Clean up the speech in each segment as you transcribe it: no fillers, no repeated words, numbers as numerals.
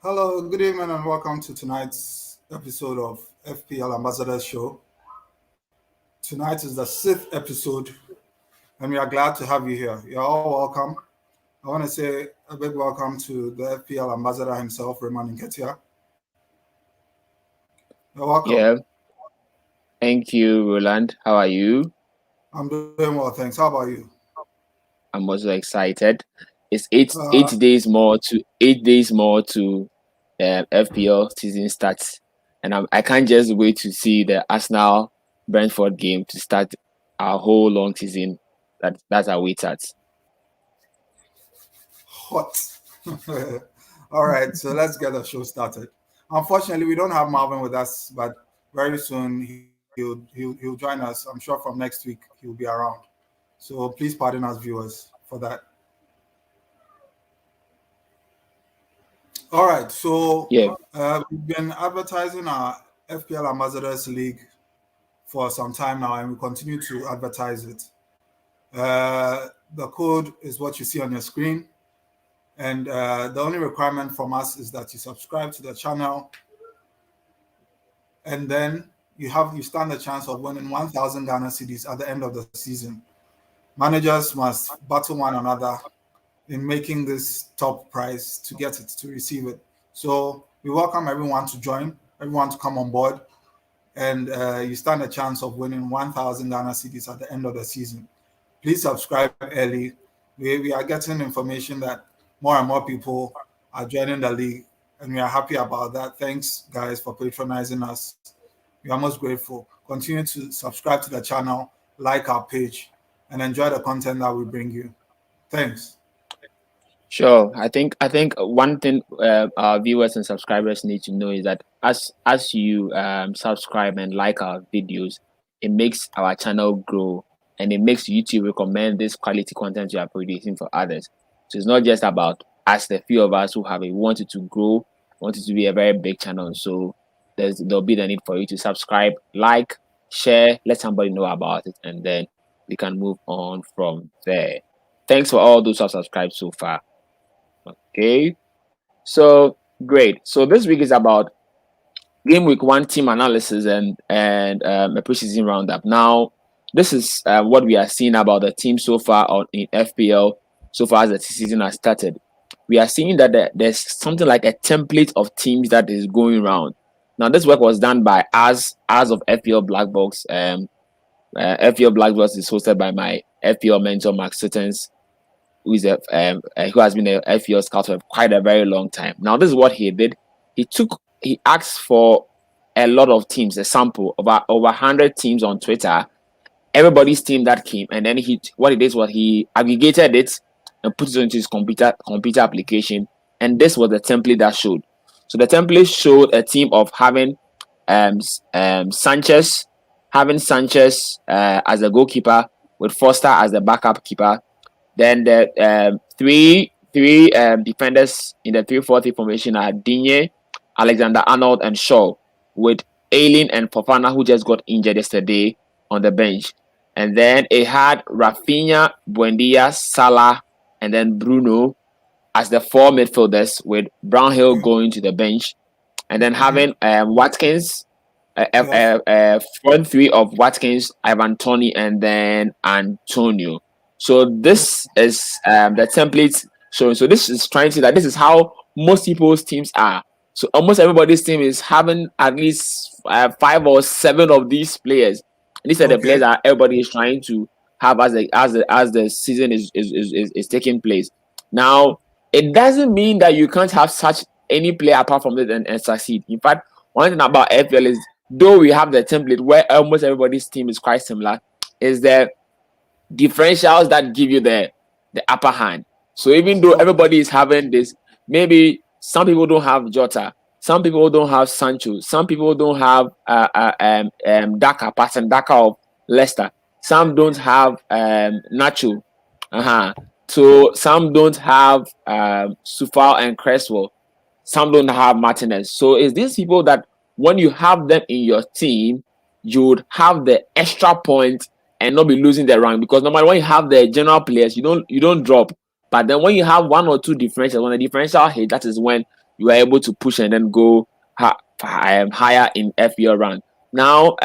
Hello, good evening, and welcome to tonight's episode of FPL Ambassadors Show. Tonight is the sixth episode, and we are glad to have you here. You're all welcome. I want to say a big welcome to the FPL Ambassador himself, Raymond Nketsiah. You're welcome. Yeah. Thank you, Rowland. How are you? I'm doing well, thanks. How about you? I'm also excited. It's eight days more to FPL season starts, and I can't just wait to see the Arsenal Brentford game to start our whole long season that awaits us. Hot. All right, so let's get the show started. Unfortunately, we don't have Marlvin with us, but very soon he'll join us. I'm sure from next week he'll be around. So please pardon us, viewers, for that. All right, so we've been advertising our FPL Ambassadors League for some time now, and we continue to advertise it. The code is what you see on your screen, and the only requirement from us is that you subscribe to the channel, and then you stand a chance of winning 1,000 Ghana cedis at the end of the season. Managers must battle one another in making this top prize to get it, to receive it. So we welcome everyone to join, everyone to come on board, and you stand a chance of winning 1,000 Ghana cedis at the end of the season. Please subscribe early. We are getting information that more and more people are joining the league, and we are happy about that. Thanks, guys, for patronizing us. We are most grateful. Continue to subscribe to the channel, like our page, and enjoy the content that we bring you. Thanks. Sure. I think one thing our viewers and subscribers need to know is that as you subscribe and like our videos, it makes our channel grow, and it makes YouTube recommend this quality content you are producing for others. So it's not just about us, the few of us who have wanted to grow, wanted to be a very big channel. So there'll be the need for you to subscribe, like, share, let somebody know about it, and then we can move on from there. Thanks for all those who have subscribed so far. Okay, so great. So this week is about Gameweek 1 team analysis and a preseason roundup. Now, this is what we are seeing about the team so far in FPL so far as the season has started. We are seeing that there's something like a template of teams that is going around. Now, this work was done by us of FPL Black Box. FPL Black Box is hosted by my FPL mentor Mark Sittens, who has been a FPL scout for quite a very long time. Now, this is what he did. He asked for a lot of teams, a sample over 100 teams on Twitter, everybody's team that came, and then he aggregated it and put it into his computer application, and this was the template that showed. So the template showed a team of having Sanchez as a goalkeeper, with Foster as the backup keeper. Then the three defenders in the 3-4-3 formation are Digne, Alexander-Arnold, and Shaw, with Ayling and Fofana, who just got injured yesterday, on the bench. And then it had Rafinha, Buendia, Salah, and then Bruno as the 4 midfielders, with Brownhill going to the bench. And then having Watkins, front three of Watkins, Ivan Toney, and then Antonio. So this is the template showing. So this is trying to say that this is how most people's teams are. So almost everybody's team is having at least 5 or 7 of these players. And these are the players that everybody is trying to have as the season is taking place. Now, it doesn't mean that you can't have such any player apart from it and succeed. In fact, one thing about FPL is, though we have the template where almost everybody's team is quite similar, is the differentials that give you the upper hand. So even though everybody is having this, maybe some people don't have Jota, some people don't have Sancho, some people don't have Daka of Leicester, some don't have Nacho, so some don't have Sufal and Cresswell, some don't have Martinez. So it's these people that when you have them in your team, you would have the extra point and not be losing the rank, because normally when you have the general players, you don't drop. But then when you have 1 or 2 differentials, when the differential hit, that is when you are able to push and then go higher in FPL rank. Now,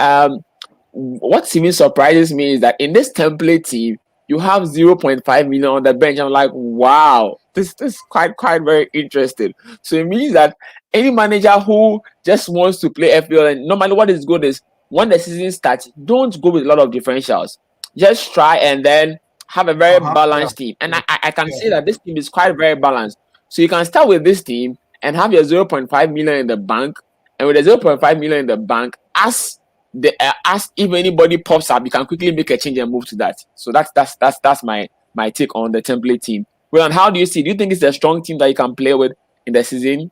what even surprises me is that in this template team, you have 0.5 million on the bench. I'm like, wow, this is quite very interesting. So it means that any manager who just wants to play FPL, and normally what is good is when the season starts, don't go with a lot of differentials. Just try and then have a very Yeah. balanced team. And Yeah. I can Yeah. say that this team is quite very balanced. So you can start with this team and have your 0.5 million in the bank. And with the 0.5 million in the bank, as if anybody pops up, you can quickly make a change and move to that. So that's my take on the template team. Well, and how do you see? Do you think it's a strong team that you can play with in the season?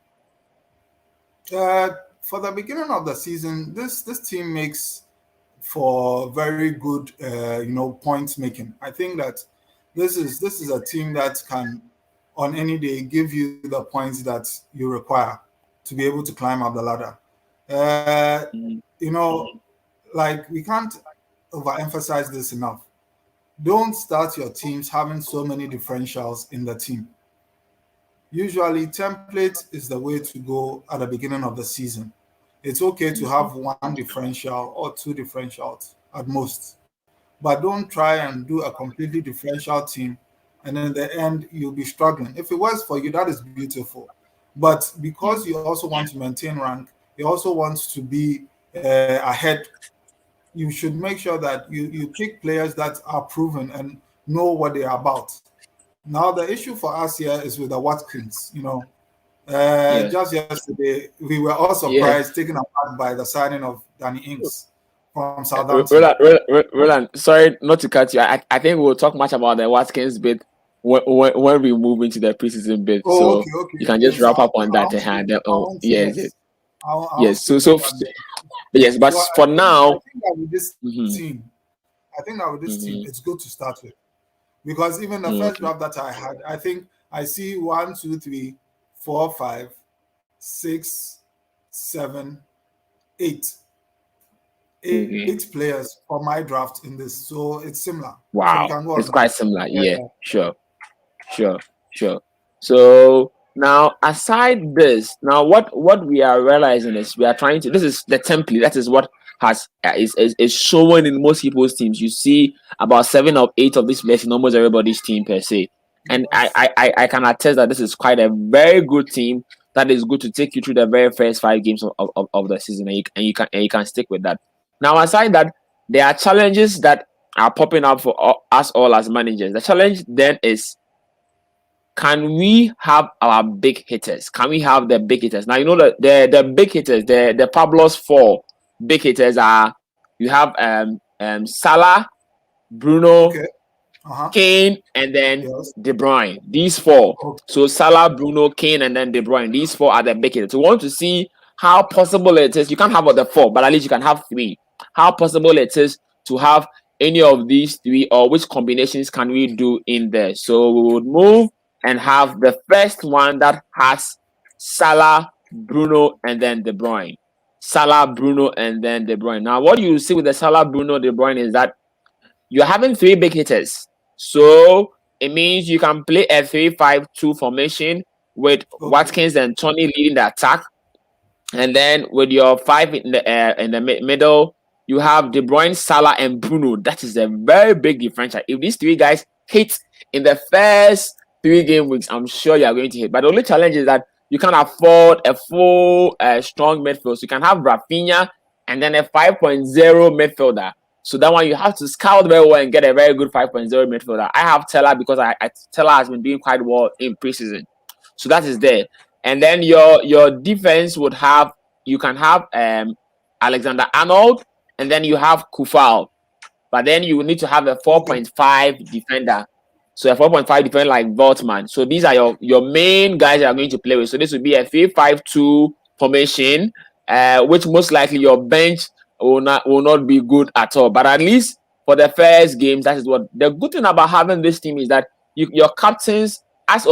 For the beginning of the season, this team makes for very good, point making. I think that this is a team that can, on any day, give you the points that you require to be able to climb up the ladder. You know, like, we can't overemphasize this enough. Don't start your teams having so many differentials in the team. Usually, template is the way to go at the beginning of the season. It's okay to have one differential or two differentials at most, but don't try and do a completely differential team, and in the end, you'll be struggling. If it works for you, that is beautiful. But because you also want to maintain rank, you also want to be ahead, you should make sure that you pick players that are proven and know what they are about. Now, the issue for us here is with the Watkins. Yeah. Just yesterday, we were all Yeah. surprised, taken aback by the signing of Danny Ings from Southampton. Roland, sorry not to cut you. I think we'll talk much about the Watkins bit when we move into the preseason bit. Oh, So okay, you can okay. just So wrap up on that. I Oh, won't say yes, yes. I won't yes. speak So more than that. yes, but So for now, I think that with this mhm, team, I think that with this team, mhm, it's good to start with. Because even the first mhm, draft that I had, I think I see 1, 2, 3, 4, 5, 6, 7, 8, okay. eight players for my draft in this. So it's similar. So we Wow, can go it's on now. quite similar. Yeah. Yeah, sure. Sure, sure. So now, aside this, now what we are realizing is we are trying to. This is the template. That is what has is shown in most people's teams. You see about 7 or 8 of these players in almost everybody's team per se, and Yes. I can attest that this is quite a very good team that is good to take you through the very first 5 games of the season, and you can stick with that. Now, aside that, there are challenges that are popping up for us all as managers. The challenge then is, can we have our big hitters? Can we have the big hitters? Now, you know that the big hitters, the fabulous 4 big hitters are, you have Salah, Bruno, Okay. Uh-huh. Kane, and then Yes. De Bruyne. These 4. Okay. So Salah, Bruno, Kane, and then De Bruyne. These 4 are the big hitters. We want to see how possible it is. You can't have all the 4, but at least you can have 3. How possible it is to have any of these 3, or which combinations can we do in there? So we would move and have the first one that has Salah, Bruno, and then De Bruyne. Salah, Bruno, and then De Bruyne. Now, what you see with the Salah, Bruno, De Bruyne is that you're having 3 big hitters. So it means you can play a 3-5-2 formation with Okay. Watkins and Tony leading the attack. And then with your 5 in the middle, you have De Bruyne, Salah, and Bruno. That is a very big differential. If these 3 guys hit in the first 3 game weeks, I'm sure you are going to hit. But the only challenge is that you can't afford a full strong midfield. So you can have Rafinha and then a 5.0 midfielder. So that one you have to scout very well and get a very good 5.0 midfielder. I have Teller because Teller has been doing quite well in preseason. So that is there. And then your defense would have, you can have Alexander Arnold, and then you have Kufal. But then you will need to have a Okay. 4.5 defender. So a 4.5 defender like Voltman. So these are your main guys that are going to play with. So this would be a 3-5-2 formation, which most likely your bench will not be good at all. But at least for the first games, that is what the good thing about having this team is that your captains, as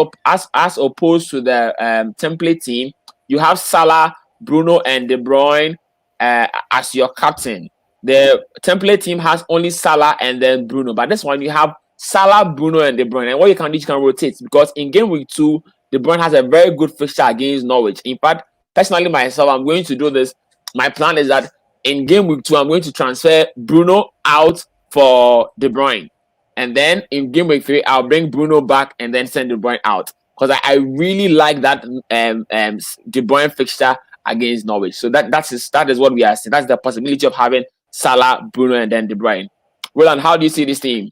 opposed to the template team, you have Salah, Bruno, and De Bruyne as your captain. The template team has only Salah and then Bruno, but this one you have Salah, Bruno, and De Bruyne. And what you can do, you can rotate, because in game week 2 De Bruyne has a very good fixture against Norwich. In fact, personally myself, I'm going to do this. My plan is that in game week 2, I'm going to transfer Bruno out for De Bruyne. And then in game week 3, I'll bring Bruno back and then send De Bruyne out. Because I really like that De Bruyne fixture against Norwich. So that is what we are seeing. That's the possibility of having Salah, Bruno, and then De Bruyne. Rowland, how do you see this team?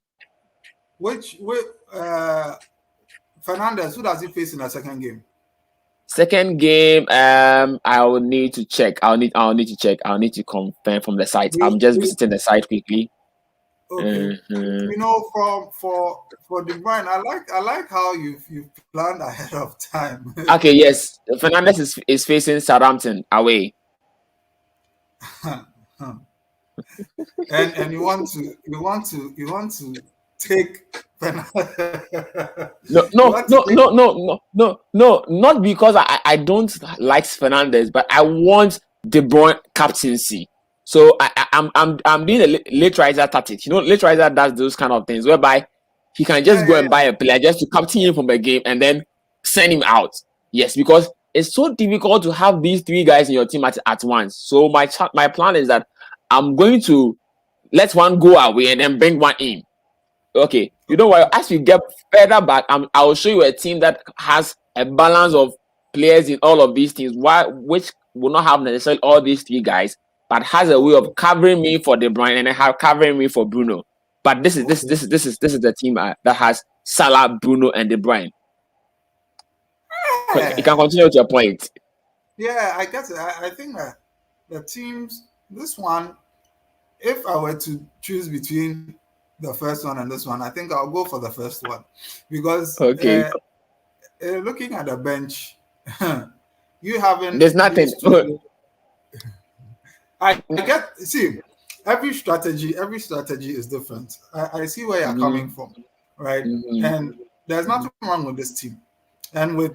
Fernandez, who does he face in the second game? Second game, I will need to check. I'll need to check. I'll need to confirm from the site. I'm just visiting the site quickly. Okay. You know, for De Bruyne, I like how you've planned ahead of time. Okay, yes. Fernandez is facing Southampton away. and you want to take No, not because I don't like Fernandez, but I want De Bruyne captaincy. So I'm doing a late riser tactic. You know, late riser does those kind of things whereby he can just go and buy a player just to captain him from a game and then send him out. Yes, because it's so difficult to have these 3 guys in your team at once. So my plan is that I'm going to let one go away and then bring one in. Okay, you know what? As we get further back, I will show you a team that has a balance of players in all of these teams, which will not have necessarily all these 3 guys, but has a way of covering me for De Bruyne and then have covering me for Bruno. But this is the team that has Salah, Bruno, and De Bruyne. You can continue with your point. Yeah, I guess I think that the teams, this one, if I were to choose between the first one and this one, I think I'll go for the first one because looking at the bench, you haven't. There's nothing. I get. See, every strategy is different. I see where you're coming from, right? And there's nothing wrong with this team. And with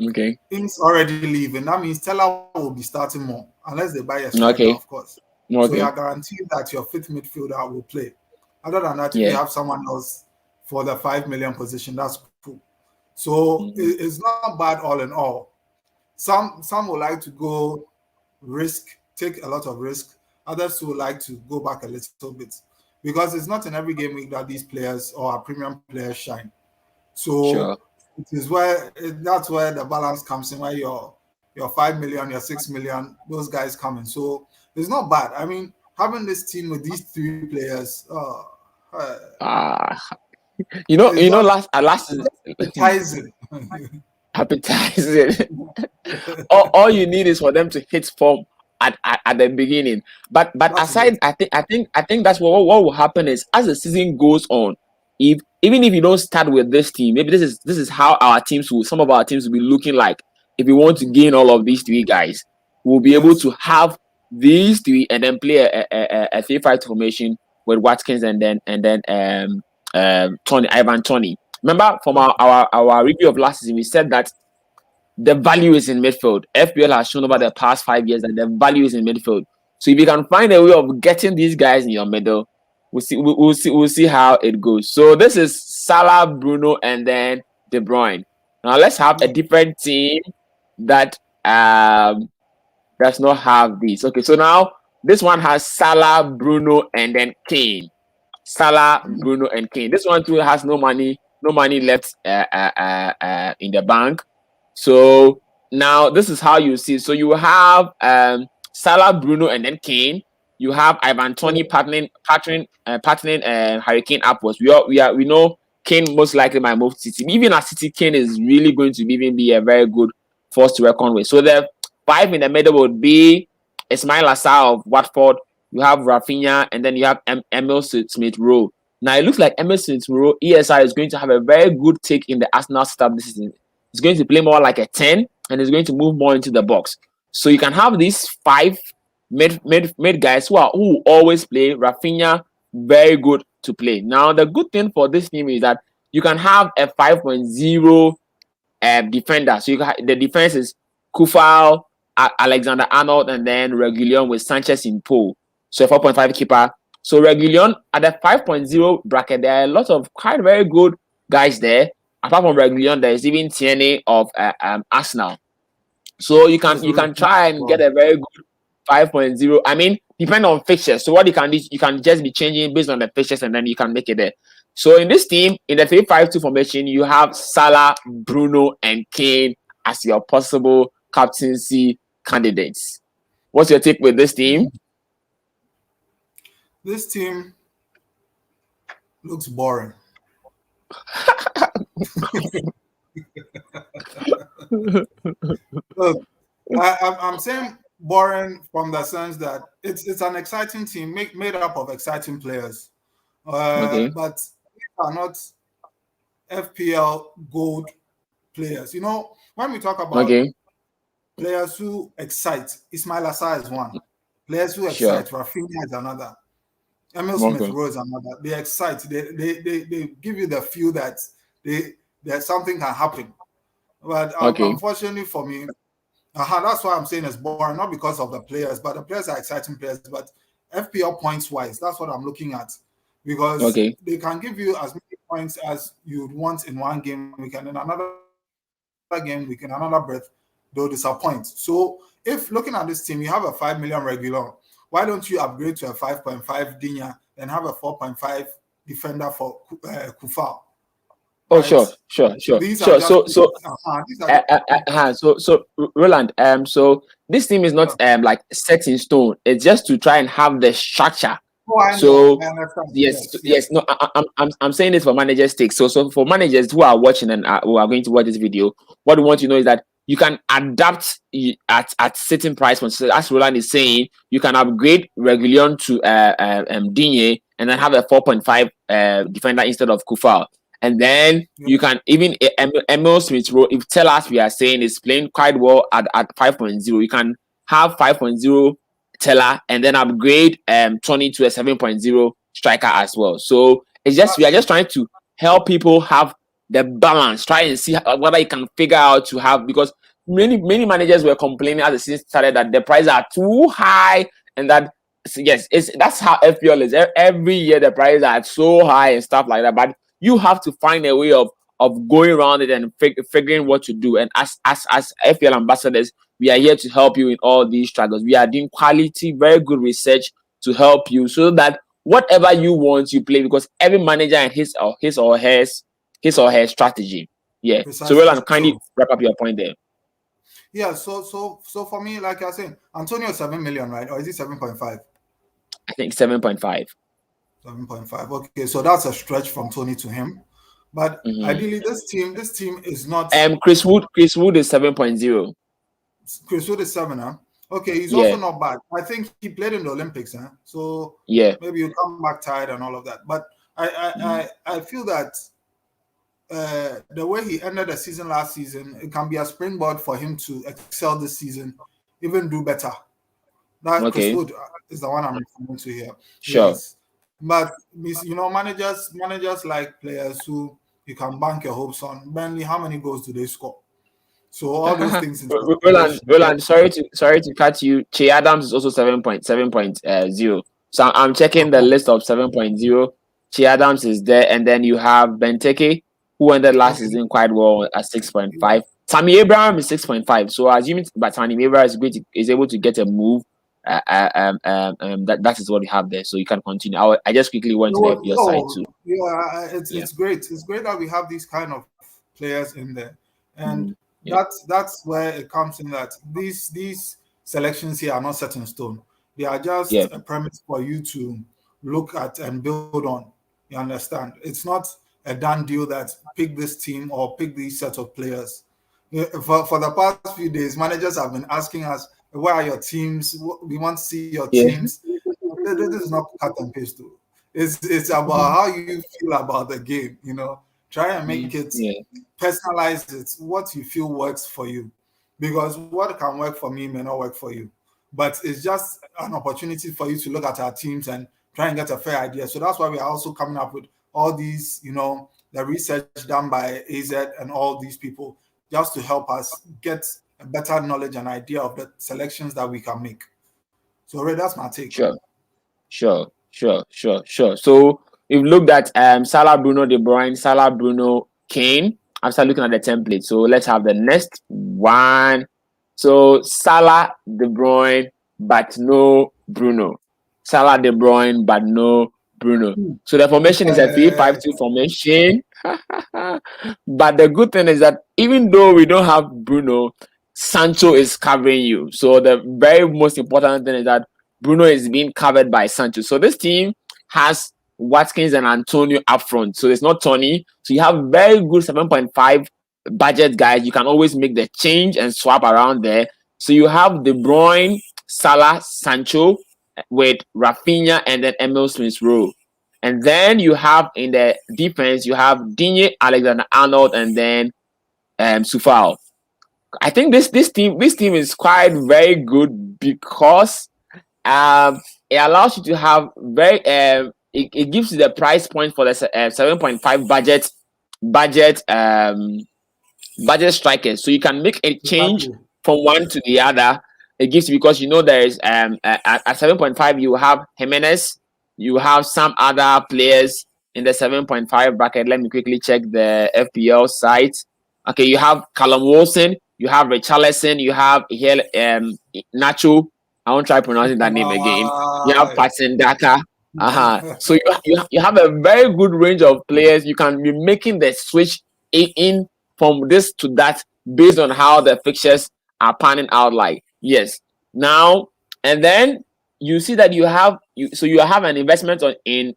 things already leaving, that means Teller will be starting more unless they buy a striker, of course. So you are guaranteed that your 5th midfielder will play. Other than that, if you have someone else for the 5 million position, that's cool. So it's not bad all in all. Some would like to go take a lot of risk. Others would like to go back a little bit because it's not in every game week that these players or our premium players shine. So that's where the balance comes in, where your 5 million, your 6 million, those guys come in. So it's not bad. I mean, having this team with these 3 players, last appetizing. Appetizing. all you need is for them to hit form at the beginning. But aside, I think that's what will happen is as the season goes on, even if you don't start with this team, maybe this is how some of our teams will be looking like. If we want to gain all of these 3 guys, we'll be able to have these 3 and then play a 3-5 formation with Watkins and then Ivan Toney. Remember from our review of last season, we said that the value is in midfield. FPL has shown over the past 5 years that the value is in midfield. So if you can find a way of getting these guys in your middle, we'll see how it goes. So this is Salah, Bruno, and then De Bruyne. Now let's have a different team that does not have these. Okay, so now this one has Salah, Bruno, and then Kane. Salah, Bruno, and Kane. This one too has no money left in the bank. So now this is how you see. So you have Salah, Bruno, and then Kane. You have Ivan Toney partnering Hurricane upwards. We know Kane most likely might move to City. Even at City, Kane is really going to even be a very good force to reckon with. So the 5 in the middle would be Ismail Assar of Watford. You have Rafinha, and then you have Emil Smith-Rowe. Now it looks like Emil Smith-Rowe, ESI, is going to have a very good take in the Arsenal setup this season. He's going to play more like a 10, and he's going to move more into the box. So you can have these 5 mid guys who always play. Rafinha, very good to play. Now the good thing for this team is that you can have a 5.0 defender. So the defense is Kufal, Alexander Arnold, and then Reguilon with Sanchez in pole. So a 4.5 keeper. So Reguilon at the 5.0 bracket, there are a lot of quite very good guys there. apart from Reguilon, there is even Tierney of Arsenal. So you can try and get a very good 5.0. I mean, depend on fixtures. So what you can do, you can just be changing based on the fixtures, and then you can make it there. So in this team, in the 3-5-2 formation, you have Salah, Bruno, and Kane as your possible captaincy candidates. What's your take with this team? This team looks boring. Look, I'm saying boring from the sense that it's an exciting team made up of exciting players, Okay. but these are not FPL gold players. You know, when we talk about players who excite, Ismail Assar is one. Players who excite, Rafinha is another. Emil Smith Rowe is another. They excite. They give you the feel that that something can happen. But unfortunately for me, that's why I'm saying it's boring, not because of the players, but the players are exciting players. But FPL points wise, that's what I'm looking at, because they can give you as many points as you'd want in one game week, and in another game week, in another breath, they'll disappoint. So if looking at this team, you have a 5 million regular, why don't you upgrade to a 5.5 Dinya and have a 4.5 defender for Kufal? Oh, right? Sure. So Rowland, so this team is not like set in stone. It's just to try and have the structure. Oh, yes. No, I'm saying this for managers' take. So for managers who are watching and who are going to watch this video, what we want to know is that you can adapt at certain price points. So as Rowland is saying, you can upgrade Reguilon to Digne and then have a 4.5 defender instead of Kufal. And then you can even Emil Smith Rowe, if tell us we are saying is playing quite well at 5.0, you can have 5.0 Teller and then upgrade Tony to a 7.0 striker as well. So it's just we are just trying to help people have the balance, try and see whether you can figure out to have, because many managers were complaining as the season started that the prices are too high, and that that's how FPL is. Every year the prices are so high and stuff like that, but you have to find a way of going around it and figuring what to do. And as FPL ambassadors, we are here to help you in all these struggles. We are doing quality, very good research to help you so that whatever you want, you play, because every manager and his or her strategy. Yeah. Precisely. So Rowland, kindly wrap up your point there. Yeah. So for me, like you're saying, Antonio 7 million, right? Or is it 7.5? I think 7.5. 7.5. Okay, so that's a stretch from Tony to him. But ideally, this team is not. Chris Wood is 7.0. Chris Wood is 7, huh? Okay, he's also not bad. I think he played in the Olympics, huh? So maybe you come back tired and all of that. But I feel that the way he ended the season last season, it can be a springboard for him to excel this season, even do better. That Chris Wood is the one I'm referring to here. Sure. Yes. But managers like players who you can bank your hopes on. Burnley, how many goals do they score? So all those things. Rowland, sorry to cut you. Che Adams is also 7.0. So I'm checking the list of 7.0. Che Adams is there, and then you have Benteke, who ended last season quite well at 6.5. Tammy Abraham is 6.5. So assuming but Tammy Abraham is able to get a move. That is what we have there, so you can continue. I just quickly went to your side too. It's great. It's great that we have these kind of players in there, and that's where it comes in that these selections here are not set in stone. They are just a premise for you to look at and build on. You understand? It's not a done deal that pick this team or pick these set of players. For the past few days, managers have been asking us, where are your teams? We want to see your teams. This is not cut and paste. It's about how you feel about the game. Try and make it personalize. It's what you feel works for you, because what can work for me may not work for you. But it's just an opportunity for you to look at our teams and try and get a fair idea. So that's why we are also coming up with all these, the research done by AZ and all these people, just to help us get a better knowledge and idea of the selections that we can make. So Ray, that's my take. Sure. So we've looked at Salah, Bruno, De Bruyne, Salah, Bruno, Kane. after looking at the template. So let's have the next one. So Salah, De Bruyne, but no Bruno. Salah, De Bruyne, but no Bruno. So the formation is a 3-5-2 formation. But the good thing is that even though we don't have Bruno, Sancho is covering you. So the very most important thing is that Bruno is being covered by Sancho. So this team has Watkins and Antonio up front. So it's not Tony. So you have very good 7.5 budget guys. You can always make the change and swap around there. So you have De Bruyne, Salah, Sancho with Rafinha and then Emil Smith-Rowe. And then you have in the defense, you have Digne, Alexander-Arnold, and then Sufal. I think this team is quite very good because it allows you to have very it gives you the price point for the 7.5 budget strikers, so you can make a change from one to the other. It gives you, because you know there is at 7.5 you have Jimenez, you have some other players in the 7.5 bracket. Let me quickly check the FPL site. Okay, you have Callum Wilson, you have Richarlison, you have here Nacho. I won't try pronouncing that name again. You have Patson Daka. So you have a very good range of players. You can be making the switch in from this to that based on how the fixtures are panning out. Like, yes. Now and then you see that you have an investment in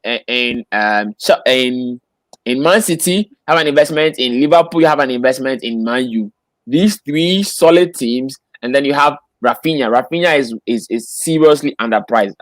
Man City, have an investment in Liverpool, you have an investment in Man U. These three solid teams, and then you have Rafinha. Rafinha is seriously underpriced.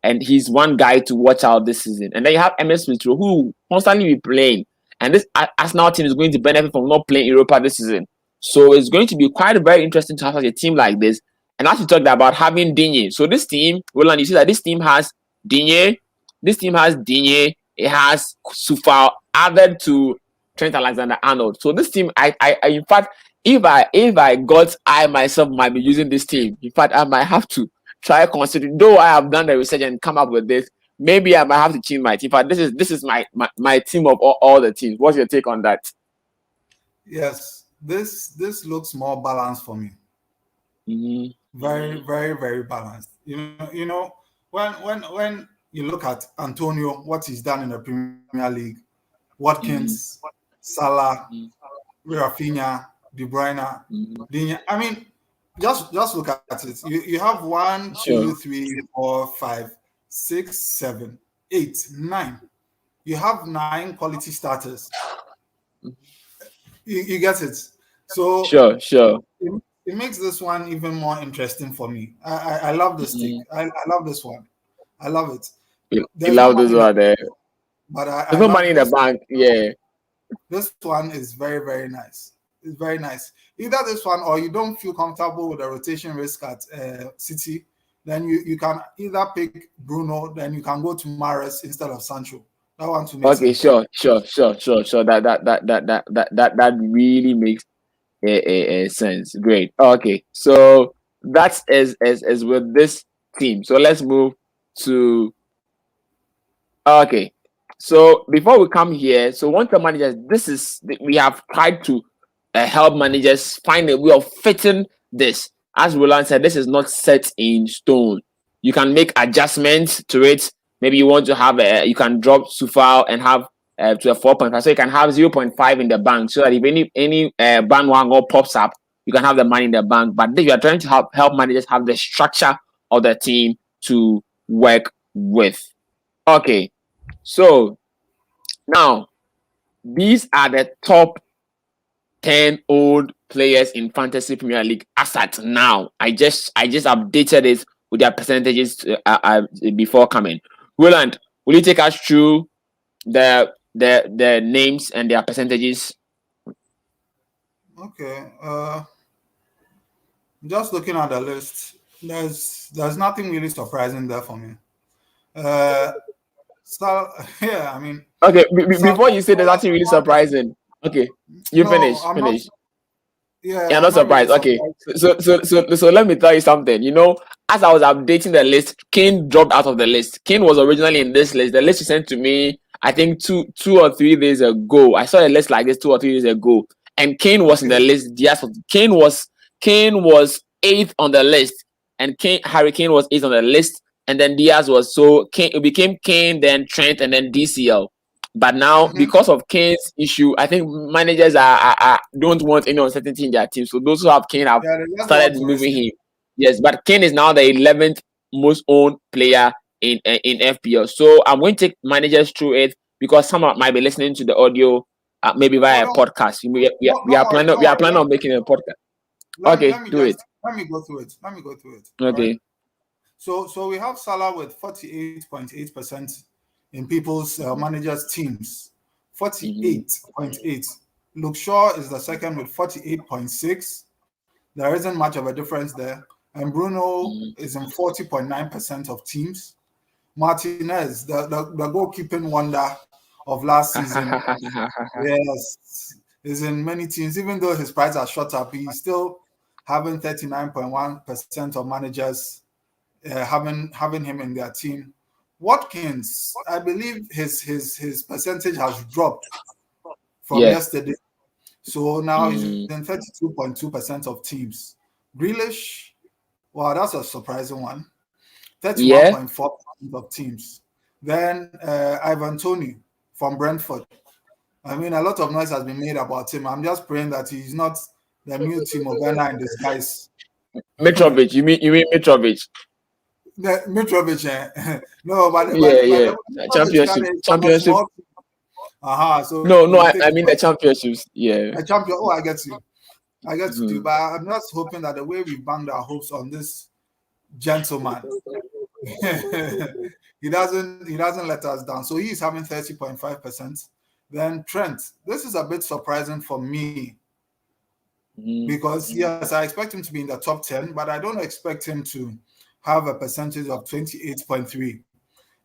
And he's one guy to watch out this season. And then you have Emil Smith-Rowe, who will constantly be playing. And this Arsenal team is going to benefit from not playing Europa this season. So it's going to be quite very interesting to have such a team like this. And as we talked about having Digne. So this team, Rowland, you see that this team has Digne. This team has Digne. It has Sufal added to Trent Alexander-Arnold. So this team, I in fact, if I myself might be using this team. In fact, I might have to try considering. Though I have done the research and come up with this, maybe I might have to change my team. But this is my team of all the teams. What's your take on that? Yes, this looks more balanced for me. Mm-hmm. Very, very, very balanced. You know, when you look at Antonio, what he's done in the Premier League, Watkins, Salah, Rafinha, De Bruyne, Digne. I mean, just look at it. You have 1, 2, 3, 4, 5, 6, 7, 8, 9. You have 9 quality starters. You get it. So sure. It makes this one even more interesting for me. I love this thing. I love this one. I love it. You love this one there. But there's no money in the bank. Yeah. This one is very, very nice. It's very nice. Either this one, or you don't feel comfortable with the rotation risk at City, then you can either pick Bruno, then you can go to Mahrez instead of Sancho. That one to me. Okay, sure. That really makes a sense. Great. Okay, so that is with this team. So let's move to. Okay, so before we come here, so one of the managers, we have tried to help managers find a way of fitting this. As Rowland said, this is not set in stone. You can make adjustments to it. Maybe you want to have you can drop Sufal and have to a 4.5, so you can have 0.5 in the bank, so that if any bandwagon pops up, you can have the money in the bank. But if you are trying to help managers have the structure of the team to work with. Okay, so now these are the top 10 old players in Fantasy Premier League as at now. I just updated it with their percentages before coming. Rowland, will you take us through the names and their percentages? Okay. Just looking at the list, there's nothing really surprising there for me. So yeah, I mean. Okay, before you say there's nothing really surprising. Okay, finish. Yeah, you're not surprised. Really okay, so let me tell you something. You know, as I was updating the list, Kane dropped out of the list. Kane was originally in this list. The list you sent to me, I think two or 3 days ago. I saw a list like this 2 or 3 days ago, and Kane was in the list. Yes, Kane was 8th on the list, and Harry Kane was 8th on the list, and then Diaz was it became Kane, then Trent, and then DCL. But now, because of Kane's issue, I think managers don't want any uncertainty in their team. So those who have Kane have started moving him. Yes, but Kane is now the 11th most owned player in FPL. So I'm going to take managers through it because some might be listening to the audio, maybe via a podcast. We are planning on making a podcast. Let me go through it. Okay. Right? So we have Salah with 48.8% in people's managers' teams. 48.8. Luke Shaw is the second with 48.6. There isn't much of a difference there. And Bruno is in 40.9% of teams. Martinez, the goalkeeping wonder of last season, yes, is in many teams. Even though his price has shot up, he's still having 39.1% of managers having him in their team. Watkins, I believe his percentage has dropped from yesterday. So now he's in 32.2% of teams. Grealish, wow, that's a surprising one. 31.4% of teams. Then Ivan Toney from Brentford. I mean, a lot of noise has been made about him. I'm just praying that he's not the new Timo Werner in disguise. Mitrovic, you mean Mitrovic? Mitrovic, no, but championship. So I mean the championships. Yeah, a champion. Oh, I get you. But I'm just hoping that the way we banged our hopes on this gentleman, he doesn't let us down. So he's having 30.5%. Then Trent, this is a bit surprising for me because yes, I expect him to be in the top 10, but I don't expect him to have a percentage of 28.3.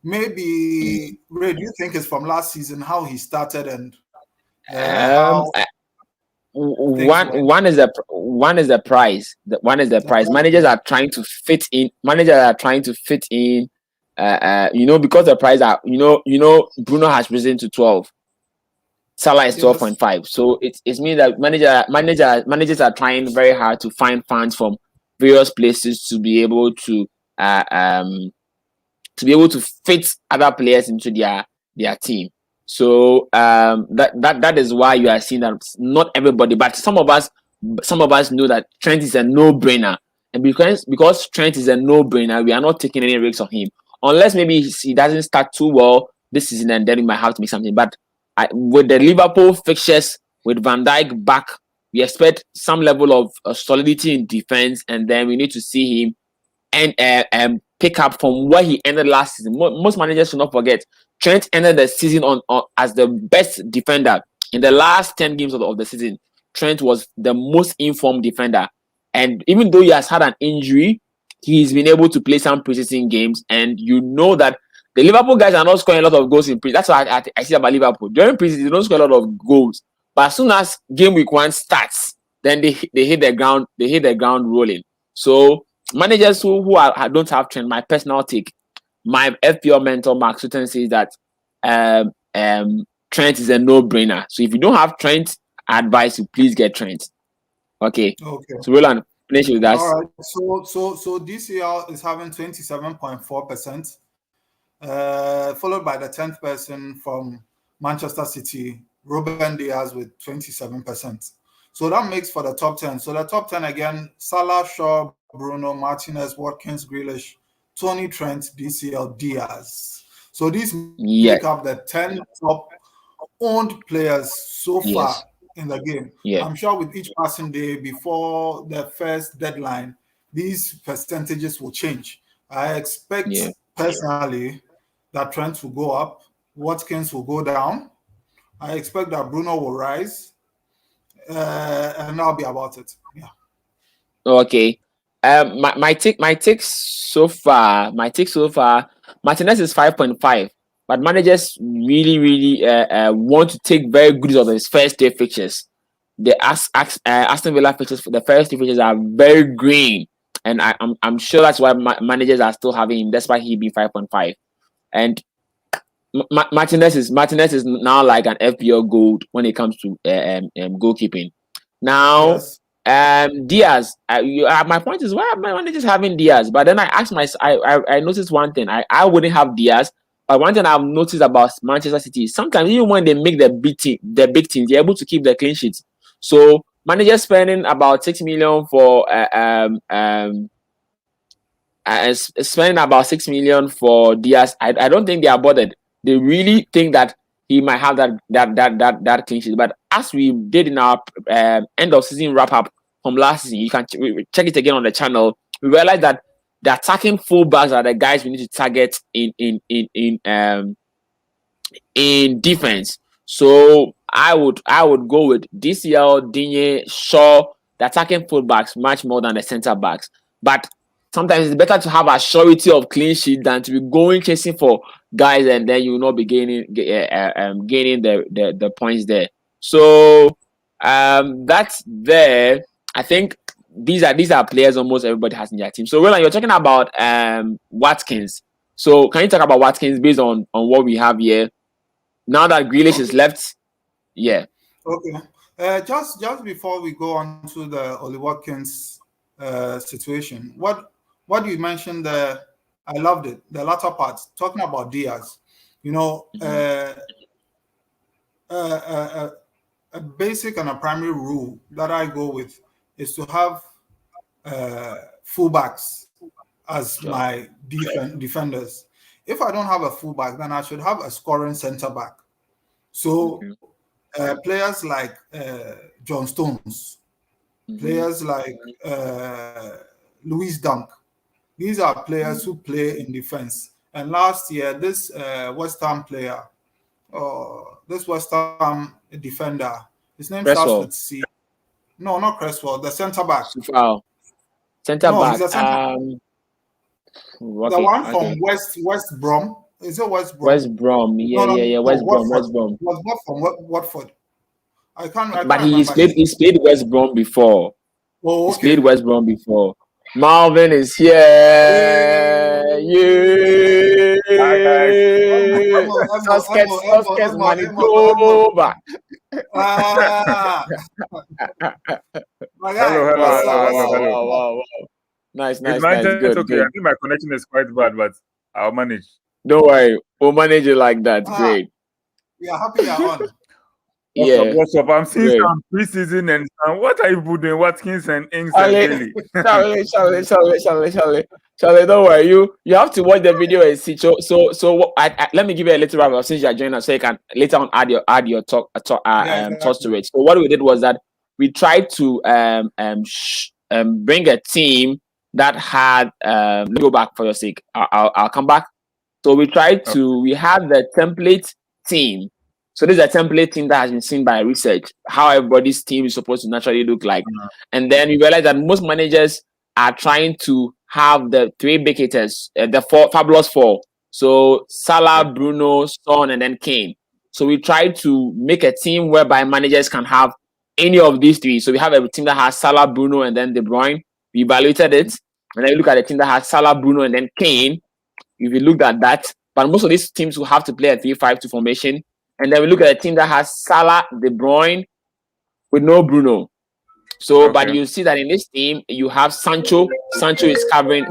Maybe Ray, do you think it's from last season how he started and how one is the price. Managers are trying to fit in. Because the price are Bruno has risen to 12. Salah is 12.5. So it means that managers are trying very hard to find funds from various places to be able to fit other players into their team. So that is why you are seeing that not everybody, but some of us know that Trent is a no-brainer, and because Trent is a no-brainer, we are not taking any risks on him unless maybe he doesn't start too well this season, and then we might have to make something. But with the Liverpool fixtures, with Van Dijk back, we expect some level of solidity in defense, and then we need to see him and pick up from where he ended last season. Most managers should not forget Trent ended the season on as the best defender in the last 10 games of the season. Trent was the most informed defender, and even though he has had an injury, he's been able to play some preseason games. And you know that the Liverpool guys are not scoring a lot of goals in preseason. That's what I see about Liverpool. During preseason, they don't score a lot of goals, but as soon as Gameweek 1 starts, then they hit the ground. They hit the ground rolling. So managers who don't have Trent, my personal take, my FPL mentor Mark Sutton says that Trent is a no-brainer. So if you don't have Trent, I advise you please get Trent. Okay. So Rowland, finish with that. All right. So DCL is having 27.4%, followed by the 10th person from Manchester City, Ruben Diaz with 27%. So that makes for the top 10. So the top 10 again: Salah, Shaw, Bruno, Martinez, Watkins, Grealish, Tony, Trent, DCL, Diaz. So these make up the 10 top owned players so far in the game. I'm sure with each passing day before the first deadline, these percentages will change. I expect personally that Trent will go up, Watkins will go down. I expect that Bruno will rise, and that'll be about it. Yeah. Okay. My take so far. Martinez is 5.5, but managers really want to take very good of his first day fixtures. The Aston Villa fixtures, the first 2 fixtures are very green, and I'm sure that's why managers are still having him. That's why he be 5.5, and Martinez is now like an FPL gold when it comes to goalkeeping. Now, Yes. Diaz. My point is, why am I managers having Diaz? But then I asked I noticed one thing. I wouldn't have Diaz. But one thing I've noticed about Manchester City is sometimes even when they make the big teams, they're able to keep the clean sheets. So managers spending about 6 million for spending about 6 million for Diaz. I don't think they are bothered. They really think that he might have that clean sheet. But as we did in our end of season wrap up from last season, you can check it again on the channel. We realized that the attacking fullbacks are the guys we need to target in defense. So I would go with DCL, Digne, Shaw, the attacking fullbacks much more than the centre backs. But sometimes it's better to have a surety of clean sheet than to be going chasing for guys and then you will not be gaining the points there. So that's there. I think these are players almost everybody has in their team. So Rowland, you're talking about Watkins. So can you talk about Watkins based on what we have here? Now that Grealish is left, yeah. Okay. Just before we go on to the Oli Watkins situation, what you mentioned there, I loved it. The latter part, talking about Diaz. You know, a basic and a primary rule that I go with is to have fullbacks as my defenders. If I don't have a fullback, then I should have a scoring centre back. So players like John Stones, players like Louis Dunk, these are players who play in defense. And last year, this West Ham player, this West Ham defender, his name starts with C. No, not Cresswell, the centre back. Centre back. He's a centre back. The one from West Brom. Is it West Brom? West Brom, West Brom. Was not from Watford. I can't but remember. He's played West Brom before. Oh, okay. He's played West Brom before. Marlvin is here. Suskets Manitoba. Hello. Nice. Good. Okay. I think my connection is quite bad, but I'll manage. Don't worry, we'll manage it like that. Great. We are happy you're on. What's up? I'm seeing some preseason and some. What are you doing, Watkins and Ings and Bailey? Charlie, don't worry. You have to watch the video and see. So let me give you a little wrap up since you are joining us, so you can later on add your thoughts to it. So what we did was that we tried to bring a team that had let me go back for your sake. I'll come back. So we tried to we have the template team. So this is a template team that has been seen by research, how everybody's team is supposed to naturally look like. And then we realized that most managers are trying to have the three big hitters, the fabulous four. So Salah, Bruno, Son, and then Kane. So we tried to make a team whereby managers can have any of these three. So we have a team that has Salah, Bruno, and then De Bruyne. We evaluated it. And then we look at a team that has Salah, Bruno, and then Kane. If you looked at that, but most of these teams will have to play a 3-5-2 formation. And then we look at a team that has Salah, De Bruyne, with no Bruno. So, but you see that in this team you have Sancho. Sancho is covering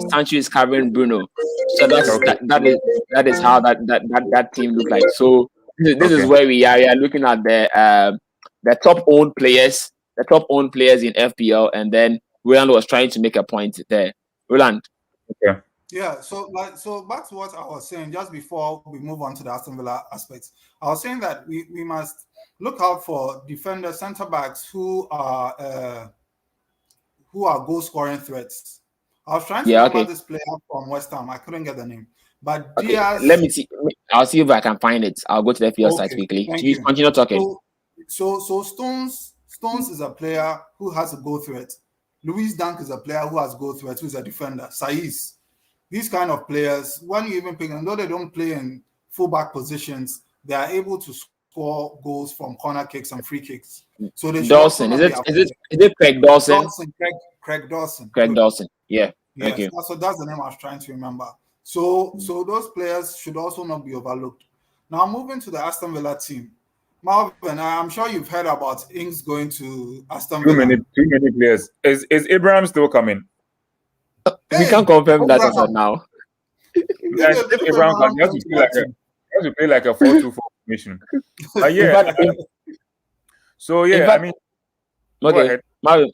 Bruno. So that is how that team looks like. So this is where we are. We are looking at the top owned players, in FPL, and then Rowland was trying to make a point there. Rowland. Okay. Yeah, so back to what I was saying just before we move on to the Aston Villa aspects. I was saying that we must look out for defenders, centre backs who are goal scoring threats. I was trying to remember this player from West Ham. I couldn't get the name. But Diaz. Let me see. I'll see if I can find it. I'll go to the FPL site quickly. Please continue talking. So Stones is a player who has a goal threat. Louis Dunk is a player who has goal threat, who's a defender. Saiz. These kind of players, when you even pick them, though they don't play in fullback positions, they are able to score goals from corner kicks and free kicks. So they Dawson, is it Craig Dawson? Craig Dawson. Craig Dawson. Yeah. Thank you. So that's the name I was trying to remember. So those players should also not be overlooked. Now moving to the Aston Villa team. Marlvin, I'm sure you've heard about Ings going to Aston Villa. Too many players. Is Abraham still coming? We can't confirm that as of now. If Abraham comes, he has to play like a 4-2-4 formation. So yeah, I mean, okay, Marvin.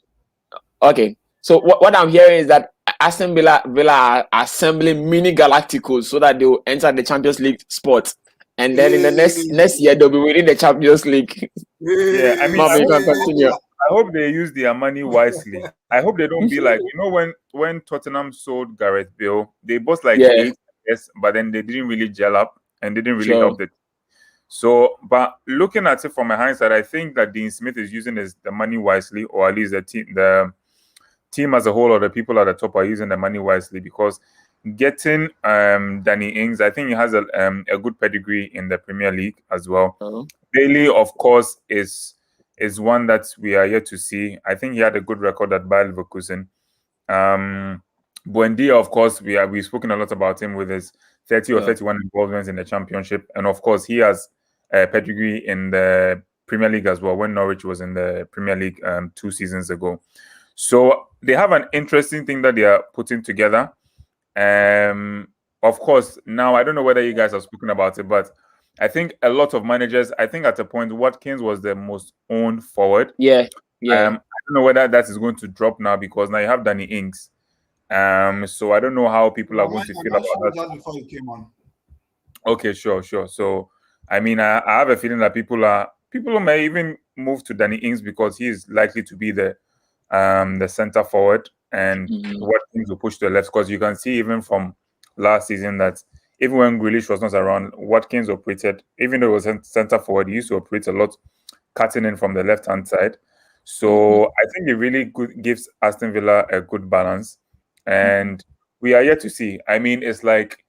Okay, so what I'm hearing is that Aston Villa are assembling mini Galacticos so that they will enter the Champions League spot, and then in the next year they'll be winning the Champions League. Yeah, I mean, Marvin, continue. I hope they use their money wisely. I hope they don't be like, when Tottenham sold Gareth Bale, they bought like 8 years, but then they didn't really gel up and they didn't really help it. So, but looking at it from a hindsight, I think that Dean Smith is using the money wisely, or at least the team as a whole, or the people at the top are using the money wisely, because getting Danny Ings, I think he has a good pedigree in the Premier League as well. Bailey, of course, is one that we are yet to see. I think he had a good record at Bayer Leverkusen. Buendia, of course, we've spoken a lot about him with his 30 or 31 involvements in the Championship, and of course he has a pedigree in the Premier League as well, when Norwich was in the Premier League 2 seasons ago. So they have an interesting thing that they are putting together. Of course, now I don't know whether you guys have spoken about it, but I think a lot of managers, I think at a point Watkins was the most owned forward. I don't know whether that is going to drop now, because now you have Danny Ings. So I don't know how people are going to feel about that. Just before you came on. Okay, sure. So I mean, I have a feeling that people may even move to Danny Ings because he is likely to be the center forward, and Watkins will push to the left, because you can see even from last season that even when Grealish was not around, Watkins operated, even though it was center forward, he used to operate a lot cutting in from the left-hand side. So I think it really gives Aston Villa a good balance, and we are yet to see. I mean, it's like,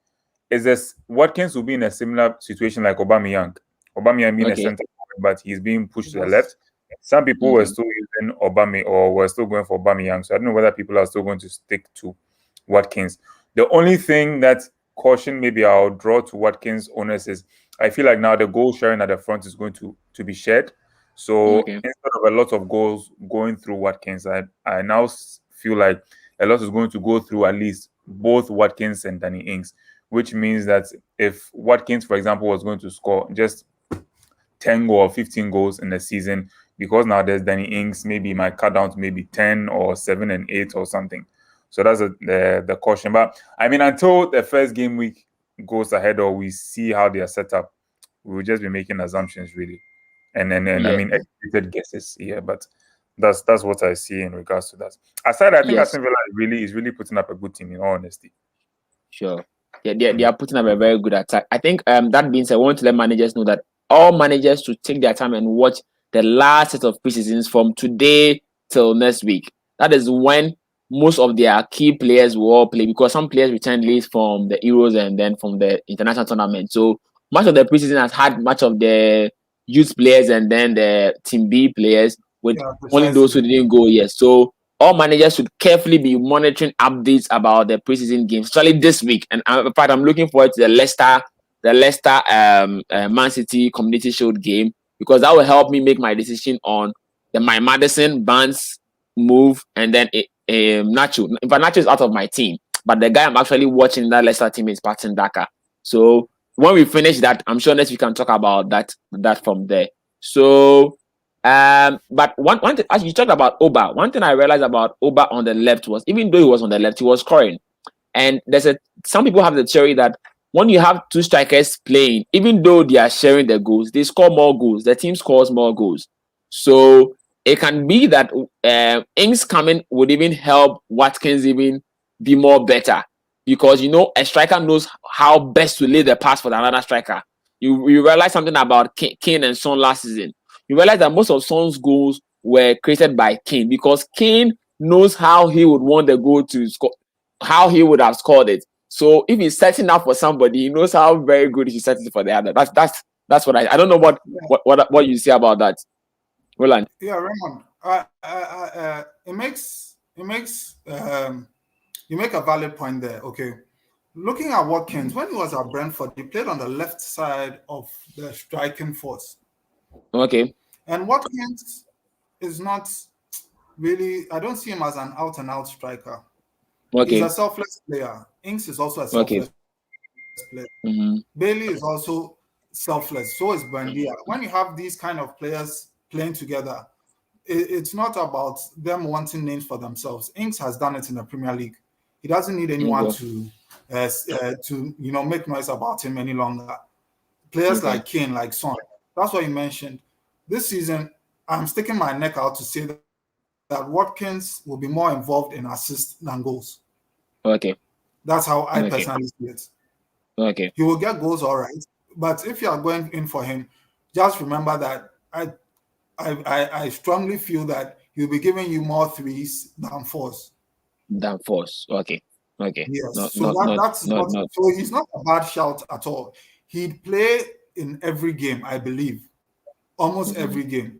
Watkins will be in a similar situation like Aubameyang. Aubameyang being a center forward, but he's being pushed to the left. Some people were still using Aubameyang, or were still going for Aubameyang. So I don't know whether people are still going to stick to Watkins. The only thing that caution maybe I'll draw to Watkins owners is, I feel like now the goal sharing at the front is going to be shared. So instead of a lot of goals going through Watkins, I now feel like a lot is going to go through at least both Watkins and Danny Ings, which means that if Watkins, for example, was going to score just 10 or 15 goals in the season, because now there's Danny Ings, maybe he might cut down to maybe 10 or 7 and 8 or something. So that's the caution. But I mean, until the first game week goes ahead, or we see how they are set up, we will just be making assumptions, really. And I mean, educated guesses here, but that's what I see in regards to that. Aside, I think Aston Villa is really putting up a good team, in all honesty. Sure. Yeah, they are putting up a very good attack. I think that being said, I want to let managers know that all managers should take their time and watch the last set of preseasons from today till next week. That is when most of their key players will all play, because some players return late from the Euros and then from the international tournament. So much of the preseason has had much of the youth players and then the Team B players, with only those who didn't go yet. So all managers should carefully be monitoring updates about the preseason games, especially this week. And in fact, I'm looking forward to the Leicester Man City Community Shield game, because that will help me make my decision on my Maddison, Barnes move, and then Nacho. In fact, Nacho is out of my team, but the guy I'm actually watching that Leicester team is Patson Daka. So when we finish that, I'm sure next we can talk about that from there. So but one thing, as you talked about Oba, one thing I realized about Oba on the left was, even though he was on the left, he was scoring. And some people have the theory that when you have two strikers playing, even though they are sharing the goals, they score more goals. The team scores more goals. So it can be that Ings coming would even help Watkins even be more better, because a striker knows how best to lay the pass for another striker. You realize something about Kane and Son last season. You realize that most of Son's goals were created by Kane, because Kane knows how he would want the goal to score, how he would have scored it. So if he's setting up for somebody, he knows how very good he's setting for the other. That's what I don't know what you say about that, Rowland. Yeah, Raymond. You make a valid point there. Okay, looking at Watkins, when he was at Brentford, he played on the left side of the striking force. Okay. And Watkins is not really, I don't see him as an out-and-out striker. Okay. He's a selfless player. Ings is also a selfless player. Bailey is also selfless. So is Buendia. When you have these kind of players playing together, it's not about them wanting names for themselves. Ings has done it in the Premier League. He doesn't need anyone to make noise about him any longer. Players like Kane, like Son. That's what you mentioned. This season, I'm sticking my neck out to say that Watkins will be more involved in assists than goals. Okay. That's how I personally see it. Okay. He will get goals, all right. But if you are going in for him, just remember that I strongly feel that he'll be giving you more threes than fours. Okay. Yes. So he's not a bad shout at all. He'd play in every game, I believe. Almost every game.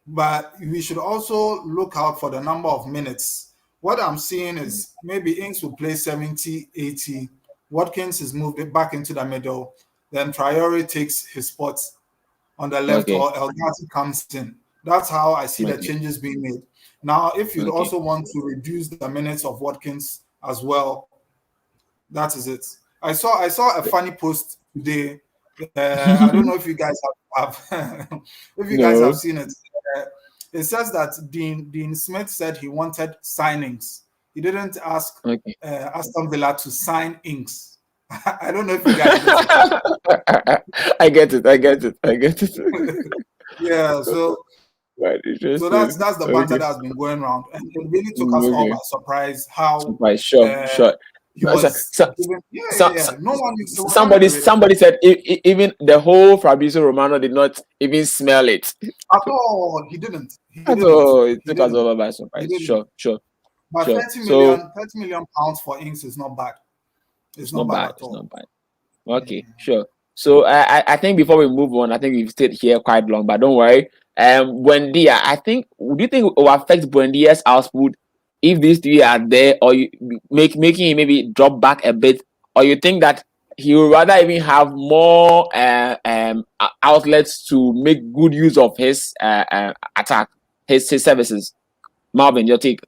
But we should also look out for the number of minutes. What I'm seeing is maybe Ings will play 70, 80. Watkins is moved back into the middle. Then Traore takes his spot on the left, or El Ghazi comes in. That's how I see the changes being made. Now, if you also want to reduce the minutes of Watkins as well, that is it. I saw a funny post today. I don't know if you guys have guys have seen it. It says that Dean Smith said he wanted signings. He didn't ask Aston Villa to sign Ings. I don't know if you guys get it. I get it. Yeah, so that's the banter that has been going around, and it really took us all by surprise how sure. No one. Somebody said even the whole Fabrizio Romano did not even smell it at all. He didn't. It took us over by surprise. Sure. But 30 million pounds for Ings is not bad. It's not bad at all. It's not bad. Okay, sure. So I think before we move on, I think we've stayed here quite long, but don't worry. Buendia, do you think it will affect Buendia's output if these three are there, or you making him maybe drop back a bit, or you think that he would rather even have more outlets to make good use of his attack, his services? Marlvin, your take.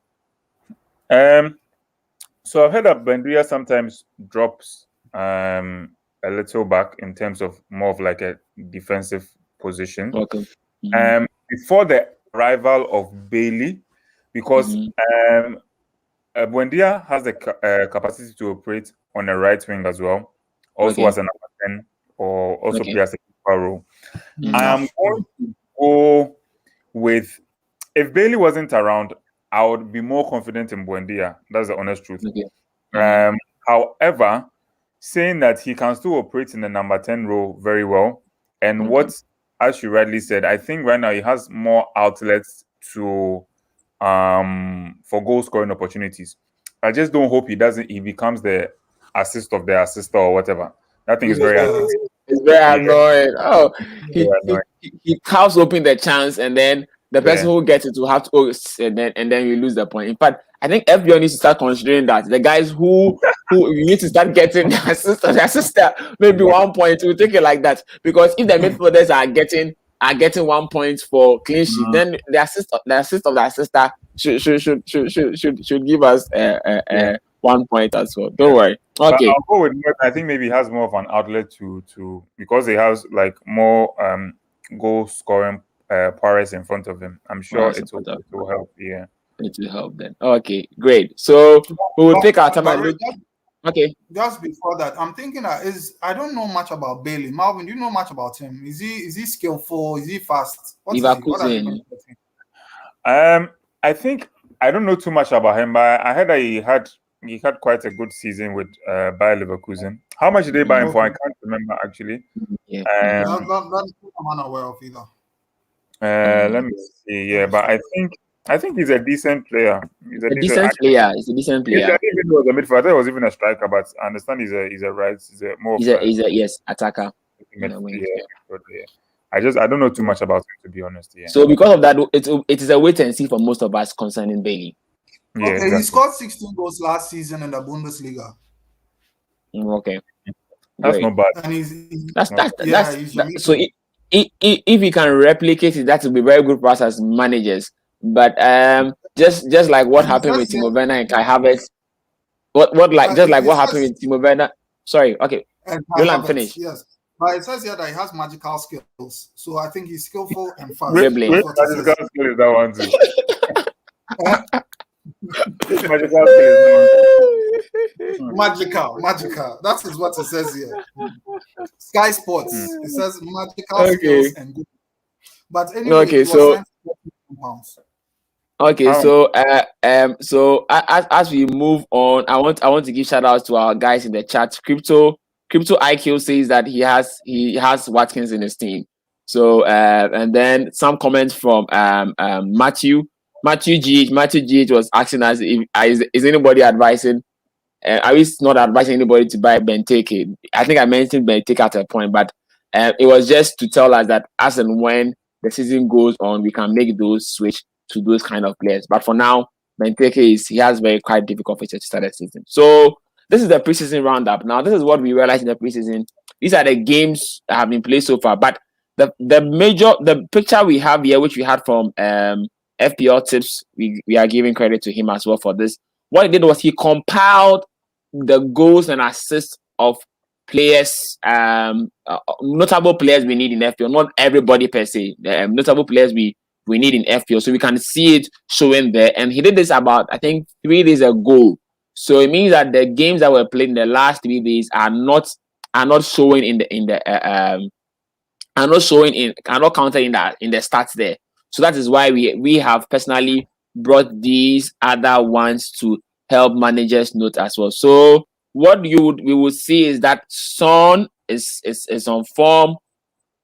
So I've heard that Buendia sometimes drops a little back in terms of more of like a defensive position. Okay. Before the arrival of Bailey, because Buendia has the capacity to operate on the right wing as well, also as a number 10, or also play as a keeper role. I am going to go with, if Bailey wasn't around, I would be more confident in Buendia. That's the honest truth. However, saying that he can still operate in the number 10 role very well, and what, as you rightly said, I think right now he has more outlets to for goal scoring opportunities. I just don't hope he becomes the assist of the assister or whatever. That thing is very annoying. It's very annoying. Oh, he carves open the chance, and then the person who gets it will have to, and then you lose the point. In fact, I think FPL needs to start considering that the guys who you need to start getting the assist of the assister, maybe 1 point. We'll take it like that, because if the midfielders are getting 1 point for clean sheet, then the assist of the assister should give us 1 point as well. Don't worry. Okay. But I'll go with Mert. I think maybe he has more of an outlet to because he has like more goal scoring powers in front of him. I'm sure it will help. Yeah. It will help then. Okay, great. So we will take our time and look. Okay. Just before that, I'm thinking I don't know much about Bailey. Marlvin, do you know much about him? Is he skillful? Is he fast? I think I don't know too much about him, but I heard that he had quite a good season with Bayer Leverkusen. How much did they buy him for? I can't remember actually. That's I'm unaware of either. Let me see. Yeah, but I think he's a decent player. He's a decent player. He's a decent player. I didn't even know the midfielder. I thought he was even a striker, but I understand he's a attacker. I don't know too much about him, to be honest. Yeah. So because of that, it is a wait and see for most of us concerning Bailey. Yeah, exactly. He scored 16 goals last season in the Bundesliga. Okay. That's Great. not bad. And he's So if we can replicate it, that will be very good for us as managers. But just like what happened with Timo Werner and Kai Havertz, what happened with Timo Werner? Sorry, okay. Rowland, finish. Yes, but it says here that he has magical skills, so I think he's skillful and fast. Dribbling. Magical skill is that one too. Magical. That is what it says here. Sky Sports. It says magical skills and good. But anyway, okay, so as we move on, I want to give shout outs to our guys in the chat. Crypto IQ says that he has Watkins in his team. So and then some comments from Matthew G was asking us if is anybody advising. I was not advising anybody to buy Benteke. I think I mentioned Benteke at a point, but it was just to tell us that as and when the season goes on, we can make those switch to those kind of players. But for now, Benteke he has very quite difficult features to start the season. So this is the preseason roundup. Now, this is what we realized in the preseason. These are the games that have been played so far. But the picture we have here, which we had from FPL Tips, we are giving credit to him as well for this. What he did was he compiled the goals and assists of players, notable players we need in FPL, not everybody per se, notable players we need in FPL, so we can see it showing there. And he did this about, I think, 3 days ago. So it means that the games that were played in the last 3 days are not showing are not counted in the stats there. So that is why we have personally brought these other ones to help managers note as well. So what we would see is that Son is on form.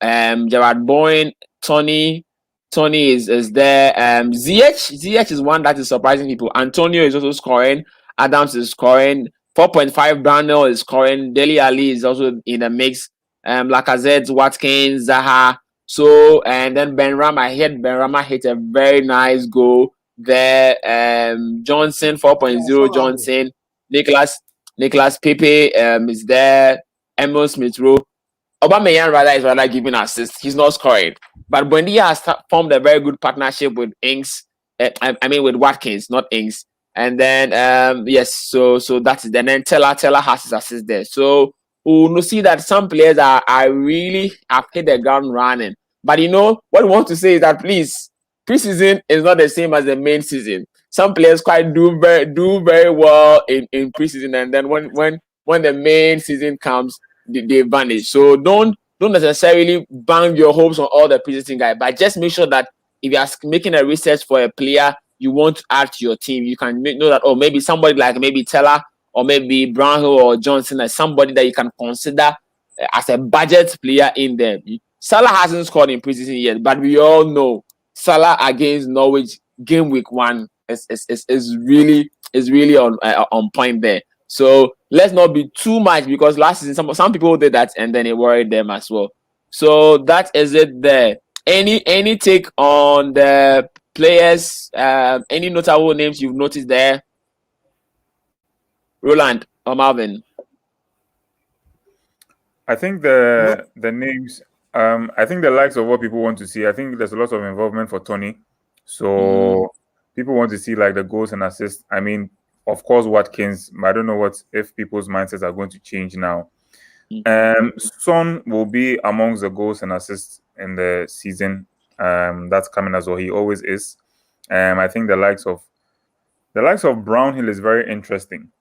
Gerard Bowen, Tony is there. ZH is one that is surprising people. Antonio is also scoring. Adams is scoring. 4.5 Brownell is scoring. Dele Alli is also in the mix. Lacazette, Watkins, Zaha. So and then Benrahma hit a very nice goal there. Johnson 4.0 Johnson. Nicholas Pepe is there. Emil Smith Rowe. Aubameyang is rather giving assists. He's not scoring. But Buendia has formed a very good partnership with Ings. With Watkins, not Ings. And then so that's it. And then Teller has his assist there. So we'll see that some players are really have hit the ground running. But what we want to say is that please, preseason is not the same as the main season. Some players do very well in preseason, and then when the main season comes, they vanish. So don't necessarily bang your hopes on all the preseason guys, but just make sure that if you are making a research for a player you want to add to your team, you can know that maybe somebody like maybe Teller or maybe Brownhill or Johnson as somebody that you can consider as a budget player in there. Salah hasn't scored in preseason yet, but we all know Salah against Norwich Gameweek 1 is really on point there. So let's not be too much, because last season some people did that and then it worried them as well. So that is it there. Any take on the players? Any notable names you've noticed there? Rowland or Marlvin? I think the names. I think the likes of what people want to see. I think there's a lot of involvement for Tony, so people want to see like the goals and assists. I mean, of course, Watkins. I don't know if people's mindsets are going to change now. Son will be amongst the goals and assists in the season. That's coming as well. He always is. I think the likes of Brownhill is very interesting.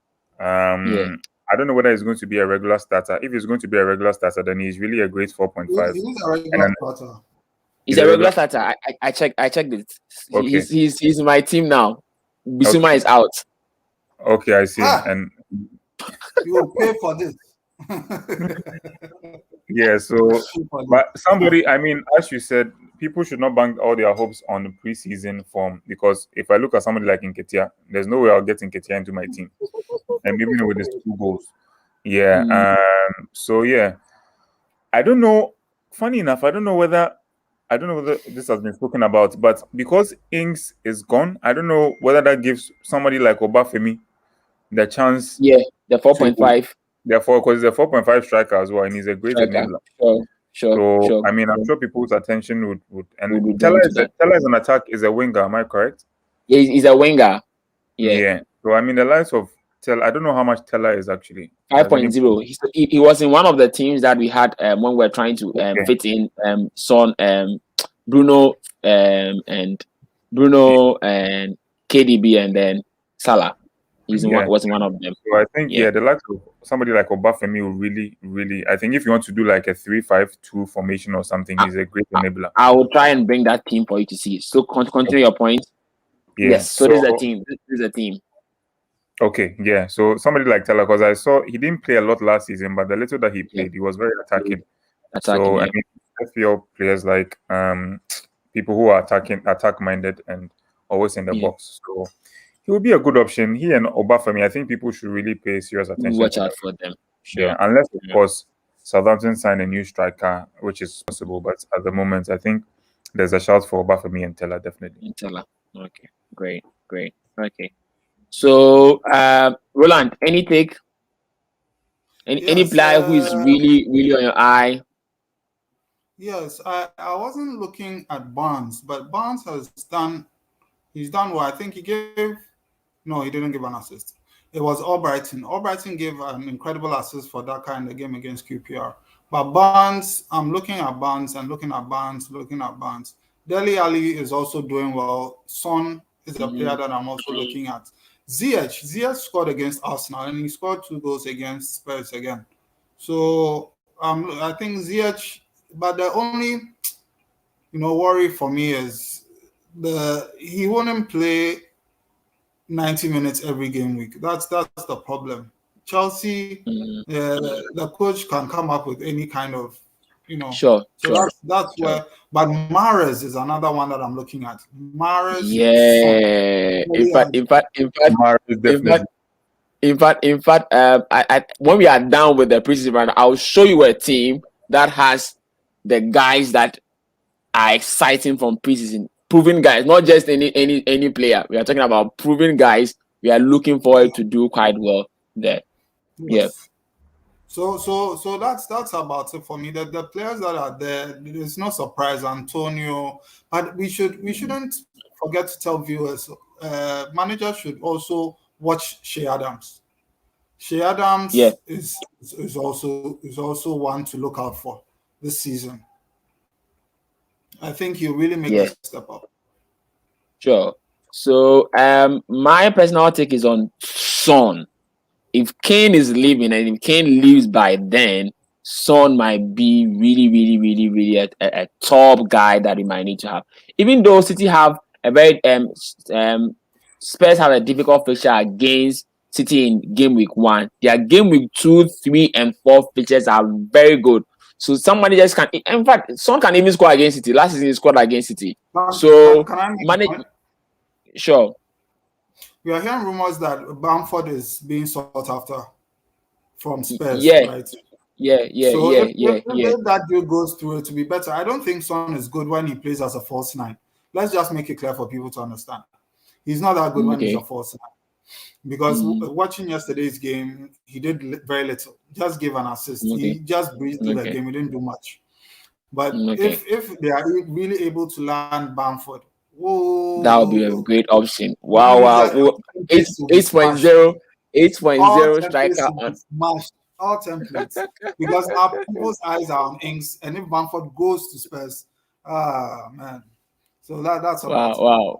I don't know whether he's going to be a regular starter. If he's going to be a regular starter, then he's really a great 4.5. He's a regular starter. He's a regular starter. I checked it. Okay. He's in my team now. Bissouma is out. Okay, I see. And you will pay for this. Yeah, so but somebody, I mean, as you said, people should not bank all their hopes on the preseason form, because if I look at somebody like Nketsiah, there's no way I'll get Nketsiah into my team, and maybe with his 2 goals. So I don't know. Funny enough, I don't know whether this has been spoken about, but because Ings is gone, I don't know whether that gives somebody like Obafemi the chance. Yeah, the 4.5. Therefore, because he's a 4.5 striker as well, and he's a great enabler. So I mean, I'm sure people's attention would and Teller is an attack, is a winger. Am I correct? He's a winger. Yeah. So I mean, the likes of Teller, I don't know how much Teller is actually. 5.0. He was in one of the teams that we had when we were trying to fit in Son, Bruno, and KDB, and then Salah. Was in one of them. So I think the likes of somebody like Obafemi will really. I think if you want to do like a 3-5-2 formation or something, he's a great enabler. I will try and bring that team for you to see. So continue your point. Yes. So this is a team. This is a team. Okay, yeah. So somebody like Teller, because I saw he didn't play a lot last season, but the little that he played, he was very attacking. So I mean, FPL players like people who are attack minded and always in the box. So he will be a good option. He and Obafemi, I think people should really pay serious attention. Watch out for them. Yeah, unless of course Southampton sign a new striker, which is possible. But at the moment, I think there's a shout for Obafemi and Teller, definitely. Okay, great. Okay. So, Rowland, any take? Any player who is really on your eye? Yes, I wasn't looking at Barnes, but Barnes he's done well. I think he didn't give an assist. It was Albrighton. Albrighton gave an incredible assist for that kind of game against QPR. But Barnes, I'm looking at Barnes and looking at Barnes. Dele Alli is also doing well. Son is a player that I'm also looking at. Ziyech scored against Arsenal and he scored 2 goals against Spurs again. So I think Ziyech, but the only worry for me is he wouldn't play 90 minutes every game week. That's the problem. Chelsea, the coach can come up with any kind of Sure. That's where. But Mahrez is another one that I'm looking at. Mahrez. Yeah. In fact, when we are done with the preseason round, I'll show you a team that has the guys that are exciting from preseason, proven guys, not just any player. We are talking about proven guys. We are looking forward to do quite well there. Yes. Yeah. So that's about it for me. The players that are there, there's no surprise. Antonio, but we shouldn't forget to tell viewers. Managers should also watch Shea Adams. Shea Adams is also one to look out for this season. I think he'll really make a step up. Sure. So my personal take is on Son. If Kane is leaving and if Kane leaves by then, Son might be really a top guy that we might need to have. Even though City have a very Spurs have a difficult fixture against City in Gameweek 1. Their Gameweek 2, 3, and 4 fixtures are very good. So some managers can, in fact, Son can even score against City. Last season he scored against City. So Sure. We are hearing rumors that Bamford is being sought after from Spurs, right? So if that deal goes through, it will be better. I don't think Son is good when he plays as a false 9. Let's just make it clear for people to understand. He's not that good when he's a false 9. Because watching yesterday's game, he did very little. Just gave an assist. He just breezed through the game. He didn't do much. But if they are really able to land Bamford, that would be a great option. Wow. 8.0 striker on all templates. Because now people's eyes are on Ings, and if Bamford goes to Spurs, man. So that's wow.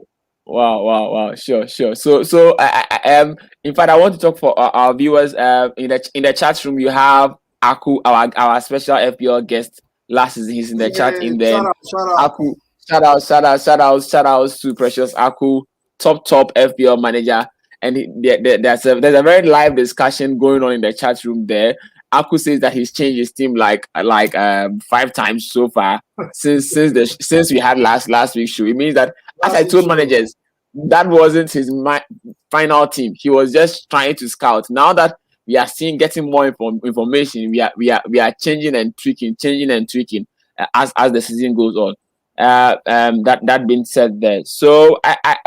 Sure. So I in fact, I want to talk for our viewers. In the chat room, you have Aku, our special FPL guest last season. He's in the chat in there. Aku, shout out to Precious Aku, top FPL manager. And there's a very live discussion going on in the chat room there. Aku says that he's changed his team like 5 times so far since we had last week's show. It means that, as I told managers, that wasn't his final team. He was just trying to scout. Now that we are getting more information, we are changing and tweaking as the season goes on. That being said there. So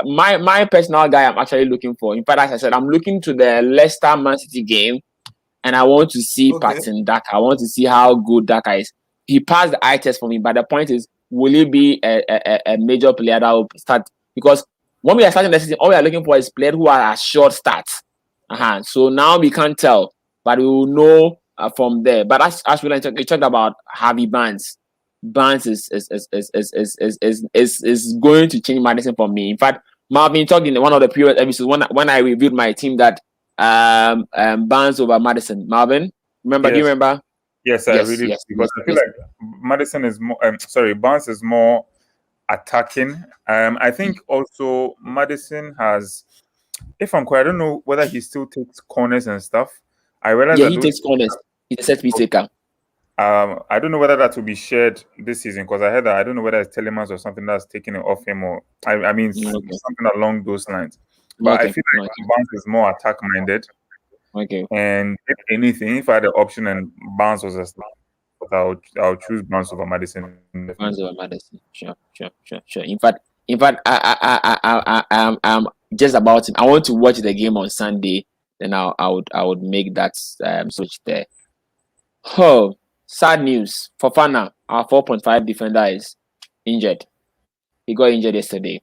my personal guy I'm actually looking for. In fact, as I said, I'm looking to the Leicester Man City game. and I want to see Okay. Patton Daka. I want to see how good Daka is. He passed the eye test for me, but the point is, will he be a major player that will start? Because when we are starting the season, all we are looking for is players who are short starts. So now we can't tell, but we will know from there. But as we talked about Harvey Barnes. Barnes is going to change Madison for me. In fact, Marlvin talked in one of the previous episodes when I reviewed my team that Barnes over Madison. Marlvin, remember? Yes. Do you remember? Yes, I really do, because I feel like Madison is more. Barnes is more attacking. I think also Madison has. If I'm correct, I don't know whether he still takes corners and stuff. I realize he takes corners. He's a set piece taker. I don't know whether that will be shared this season, because I heard that I don't know whether it's Telemans or something that's taking it off him, or I mean something along those lines. But I feel like Barnes is more attack minded. Okay. And if anything, if I had the option and Barnes was a star, I'll choose Barnes over Madison. Barnes over Madison. Sure. In fact, I'm just about it. I want to watch the game on Sunday. Then I would make that switch there. Oh, sad news. Fofana, our 4.5 defender, is injured. He got injured yesterday.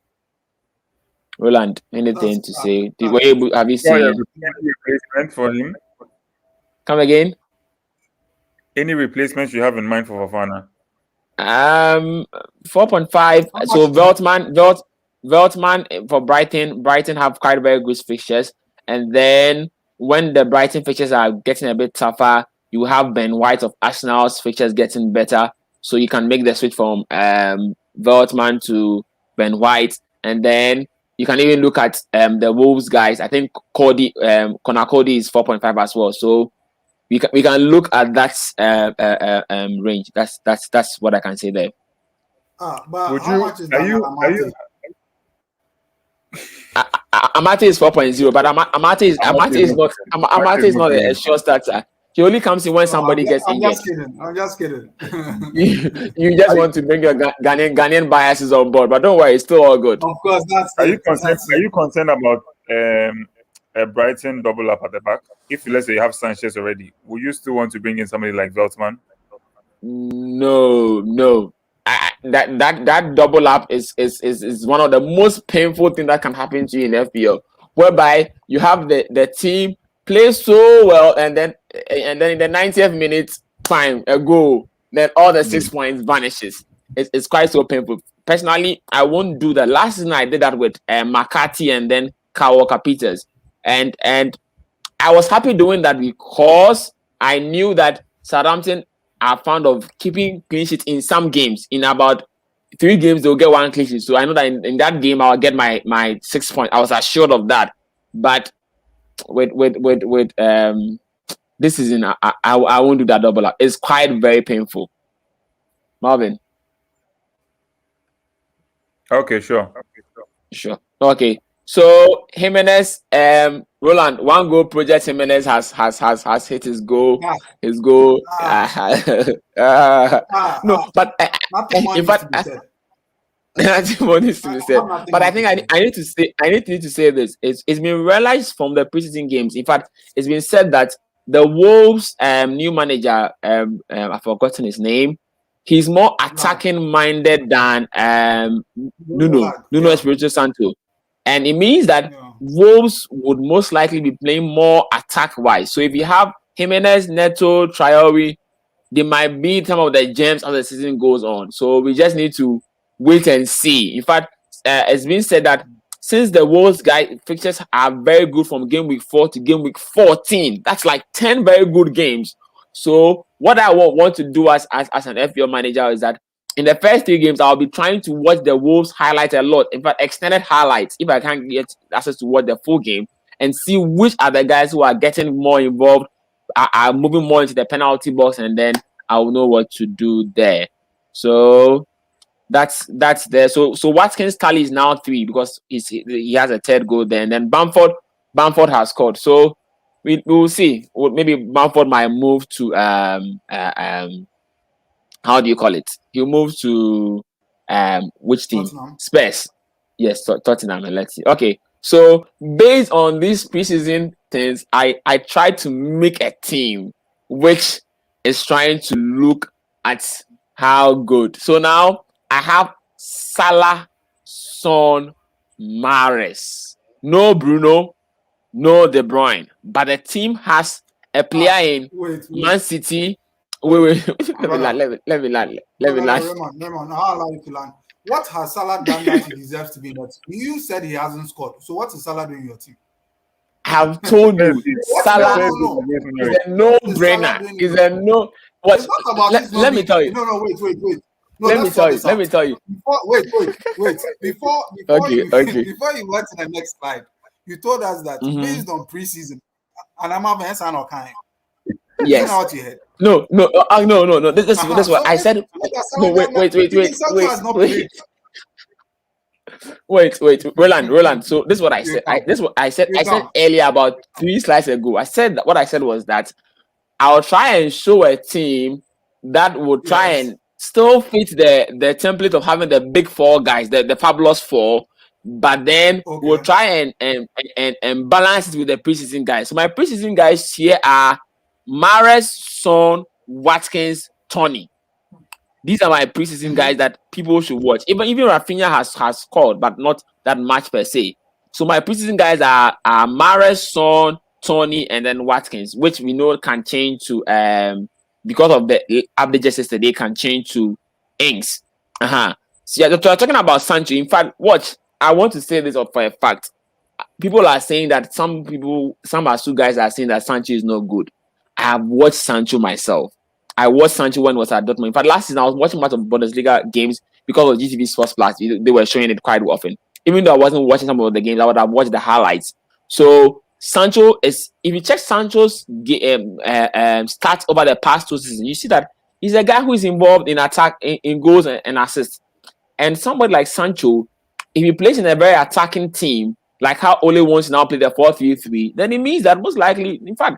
Rowland, anything to say? Have you seen any replacement for him? Come again? Any replacements you have in mind for Fofana? 4.5. So Veltman for Brighton. Brighton have quite very good fixtures, and then when the Brighton fixtures are getting a bit tougher, you have Ben White of Arsenal's fixtures getting better, so you can make the switch from Veltman to Ben White, and then you can even look at the Wolves guys. I think Connor Cody is 4.5 as well. So we can look at that range. That's what I can say there. But how much is Amate? Amate is 4.0, but Amate is not a sure starter. He only comes in when somebody gets injured. I'm just kidding. you just want to bring your Ghanaian biases on board, but don't worry, it's still all good. Of course, Are you concerned about a Brighton double up at the back? If let's say you have Sanchez already, will you still want to bring in somebody like Veltman? No. That double up is one of the most painful things that can happen to you in FPL, whereby you have the team play so well, and then in the 90th minute, fine, a goal, then all the 6 points vanishes. It's quite so painful. Personally, I won't do that. Last season I did that with McCarthy and then Kyle Walker-Peters, and I was happy doing that because I knew that Southampton are fond of keeping clean sheets in some games. In about 3 games, they'll get 1 clean sheet. So I know that in that game, I'll get my 6 points. I was assured of that. But with this season, I won't do that double up. It's quite very painful. Marlvin. Okay, sure. Okay. So Jimenez, Rowland, 1 goal project. Jimenez has hit his goal. His goal. No, but in fact, nothing needs to be said. But I think I need to say this. It's been realized from the preseason games. In fact, it's been said that the Wolves new manager, I've forgotten his name. He's more attacking minded than Nuno Espirito Santo. And it means that Wolves would most likely be playing more attack-wise. So if you have Jimenez, Neto, Traore, they might be some of the gems as the season goes on. So we just need to wait and see. In fact, it's been said that since the Wolves guy fixtures are very good from game week 4 to game week 14, that's like 10 very good games. So what I want to do as an FPL manager is that in the first 3 games, I'll be trying to watch the Wolves highlights a lot. In fact, extended highlights, if I can't get access to watch the full game, and see which are the guys who are getting more involved, are moving more into the penalty box, and then I'll know what to do there. So that's there. So Watkins' tally is now 3 because he has a 3rd goal there, and then Bamford has scored. So we will see. Maybe Bamford might move to how do you call it? He'll move to which team? Tottenham. Spurs. Yes, Tottenham. And let's see. Okay, so based on this preseason things, I try to make a team which is trying to look at how good. So now I have Salah, Son, Mahrez, no Bruno, no De Bruyne, but the team has a player in Man City. Wait. Let me land. Let me land. Raymond, how allow you to land? What has Salah done that he deserves to be in your team? You said he hasn't scored. So what is Salah doing in your team? I have told you, Salah is a no-brainer. Is a no. What? Let me tell you. No, wait. No, let me tell you. Wait. Before Okay. you went to the next slide, you told us that based on preseason, and I'm having a or kind. Yes. Isn't that what you heard? No. This is what I said. No, wait. Rowland. So this is what I said. I said earlier about 3 slides ago. I said that what I said was that I'll try and show a team that will try and still fit the template of having the big 4 guys, the fabulous 4, but then we'll try and balance it with the preseason guys. So my preseason guys here are Mahrez, Son, Watkins, Tony. These are my preseason guys that people should watch. Even Rafinha has scored, but not that much per se. So my preseason guys are Mahrez, Son, Tony, and then Watkins, which we know can change to because of the update yesterday can change to Ings. So you're talking about Sancho. In fact, watch. I want to say this for a fact. People are saying that some Asu guys are saying that Sancho is not good. I have watched Sancho myself. I watched Sancho when he was at Dortmund. In fact, last season I was watching much of Bundesliga games because of GTV Sports Plus. They were showing it quite often. Even though I wasn't watching some of the games, I would have watched the highlights. So Sancho is, if you check Sancho's stats over the past 2 seasons, you see that he's a guy who is involved in attack, in goals and assists. And somebody like Sancho, if he plays in a very attacking team, like how Ole wants to now play the 4-3-3, then it means that most likely, in fact,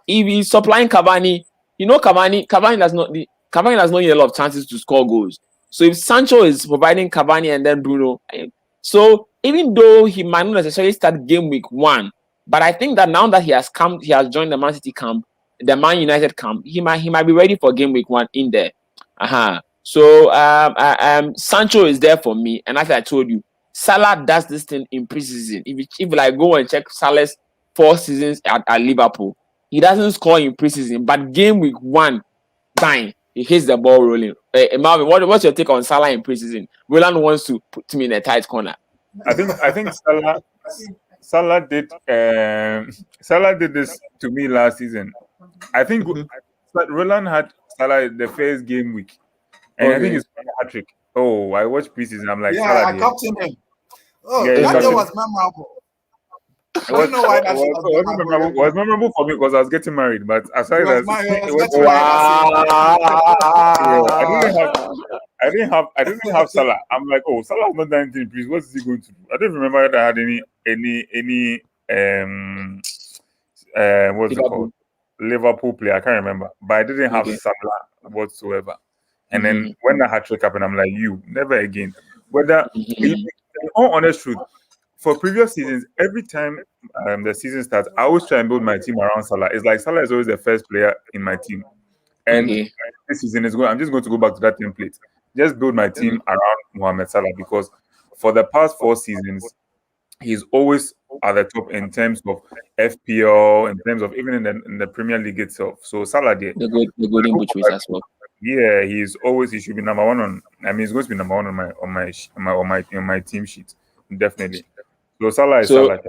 if he's supplying Cavani, Cavani does not need a lot of chances to score goals. So if Sancho is providing Cavani and then Bruno, so even though he might not necessarily start game week 1, but I think that now that he has joined the Man City camp, the Man United camp, he might be ready for game week 1 in there. So Sancho is there for me, and as I told you, Salah does this thing in preseason. If you go and check Salah's 4 seasons at Liverpool, he doesn't score in preseason, but game week 1, bang, he hits the ball rolling. Marlvin, what's your take on Salah in preseason? Rowland wants to put me in a tight corner. I think Salah did this to me last season. I think Rowland had Salah the first game week, and I think it's a hat trick. Oh, I watched preseason. I'm like, Salah I captained him. that day was memorable. It was memorable for me because I was getting married, but aside that, I didn't have Salah. I'm like, oh, Salah's not done anything, please. What is he going to do? I don't remember that I had any what's it called? Liverpool player. I can't remember, but I didn't have Salah whatsoever. And then when the hat trick happened, I'm like, never again. Whether in all honest truth, for previous seasons, every time the season starts, I always try and build my team around Salah. It's like Salah is always the first player in my team. And this season I'm just going to go back to that template. Just build my team around Mohamed Salah, because for the past 4 seasons, he's always at the top in terms of FPL, in terms of even in the Premier League itself. So Salah did the golden boot race as well. Yeah, he should be number 1 on. I mean, he's going to be number 1 on my team sheet, definitely. So Salah is Salah.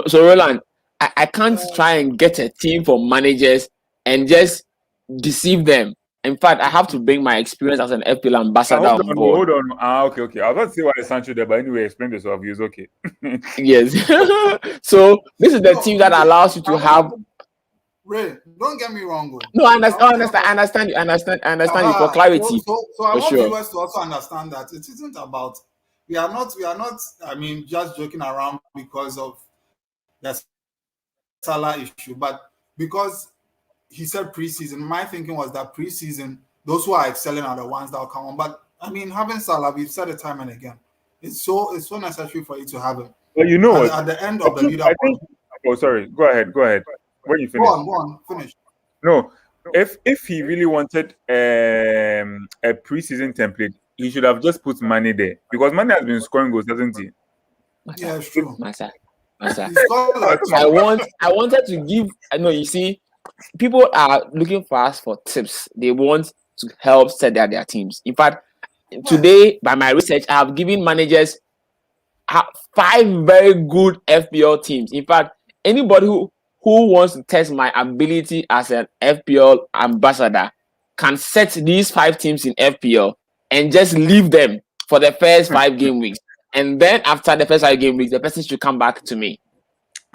So Rowland, I can't try and get a team for managers and just deceive them. In fact, I have to bring my experience as an FPL ambassador on board. Hold on. Okay. I was about to say why is Sancho there, but anyway, explain yourself. It's okay. Yes. So this is the team that allows you to have. Ray, don't get me wrong. No, I understand you. I understand you for clarity. So I want viewers to also understand that it isn't about. We are not. I mean, just joking around because of the Salah issue, but because he said preseason. My thinking was that preseason, those who are excelling are the ones that will come on. But I mean, having Salah, we've said it time and again. It's so necessary for you to have him. Well, at the end of the leaderboard. Oh, sorry. Go ahead. When you Go finish. on, finish. No, if he really wanted a preseason template, he should have just put Mane there because Mane has been scoring goals, hasn't he? Yeah, it's true. Masa. He's got like I wanted to give. I know, you see, people are looking for us for tips. They want to help set their teams. In fact, today, by my research, I have given managers 5 very good FPL teams. In fact, anybody who wants to test my ability as an FPL ambassador can set these 5 teams in FPL and just leave them for the first 5 game weeks. And then after the first 5 game weeks, the person should come back to me.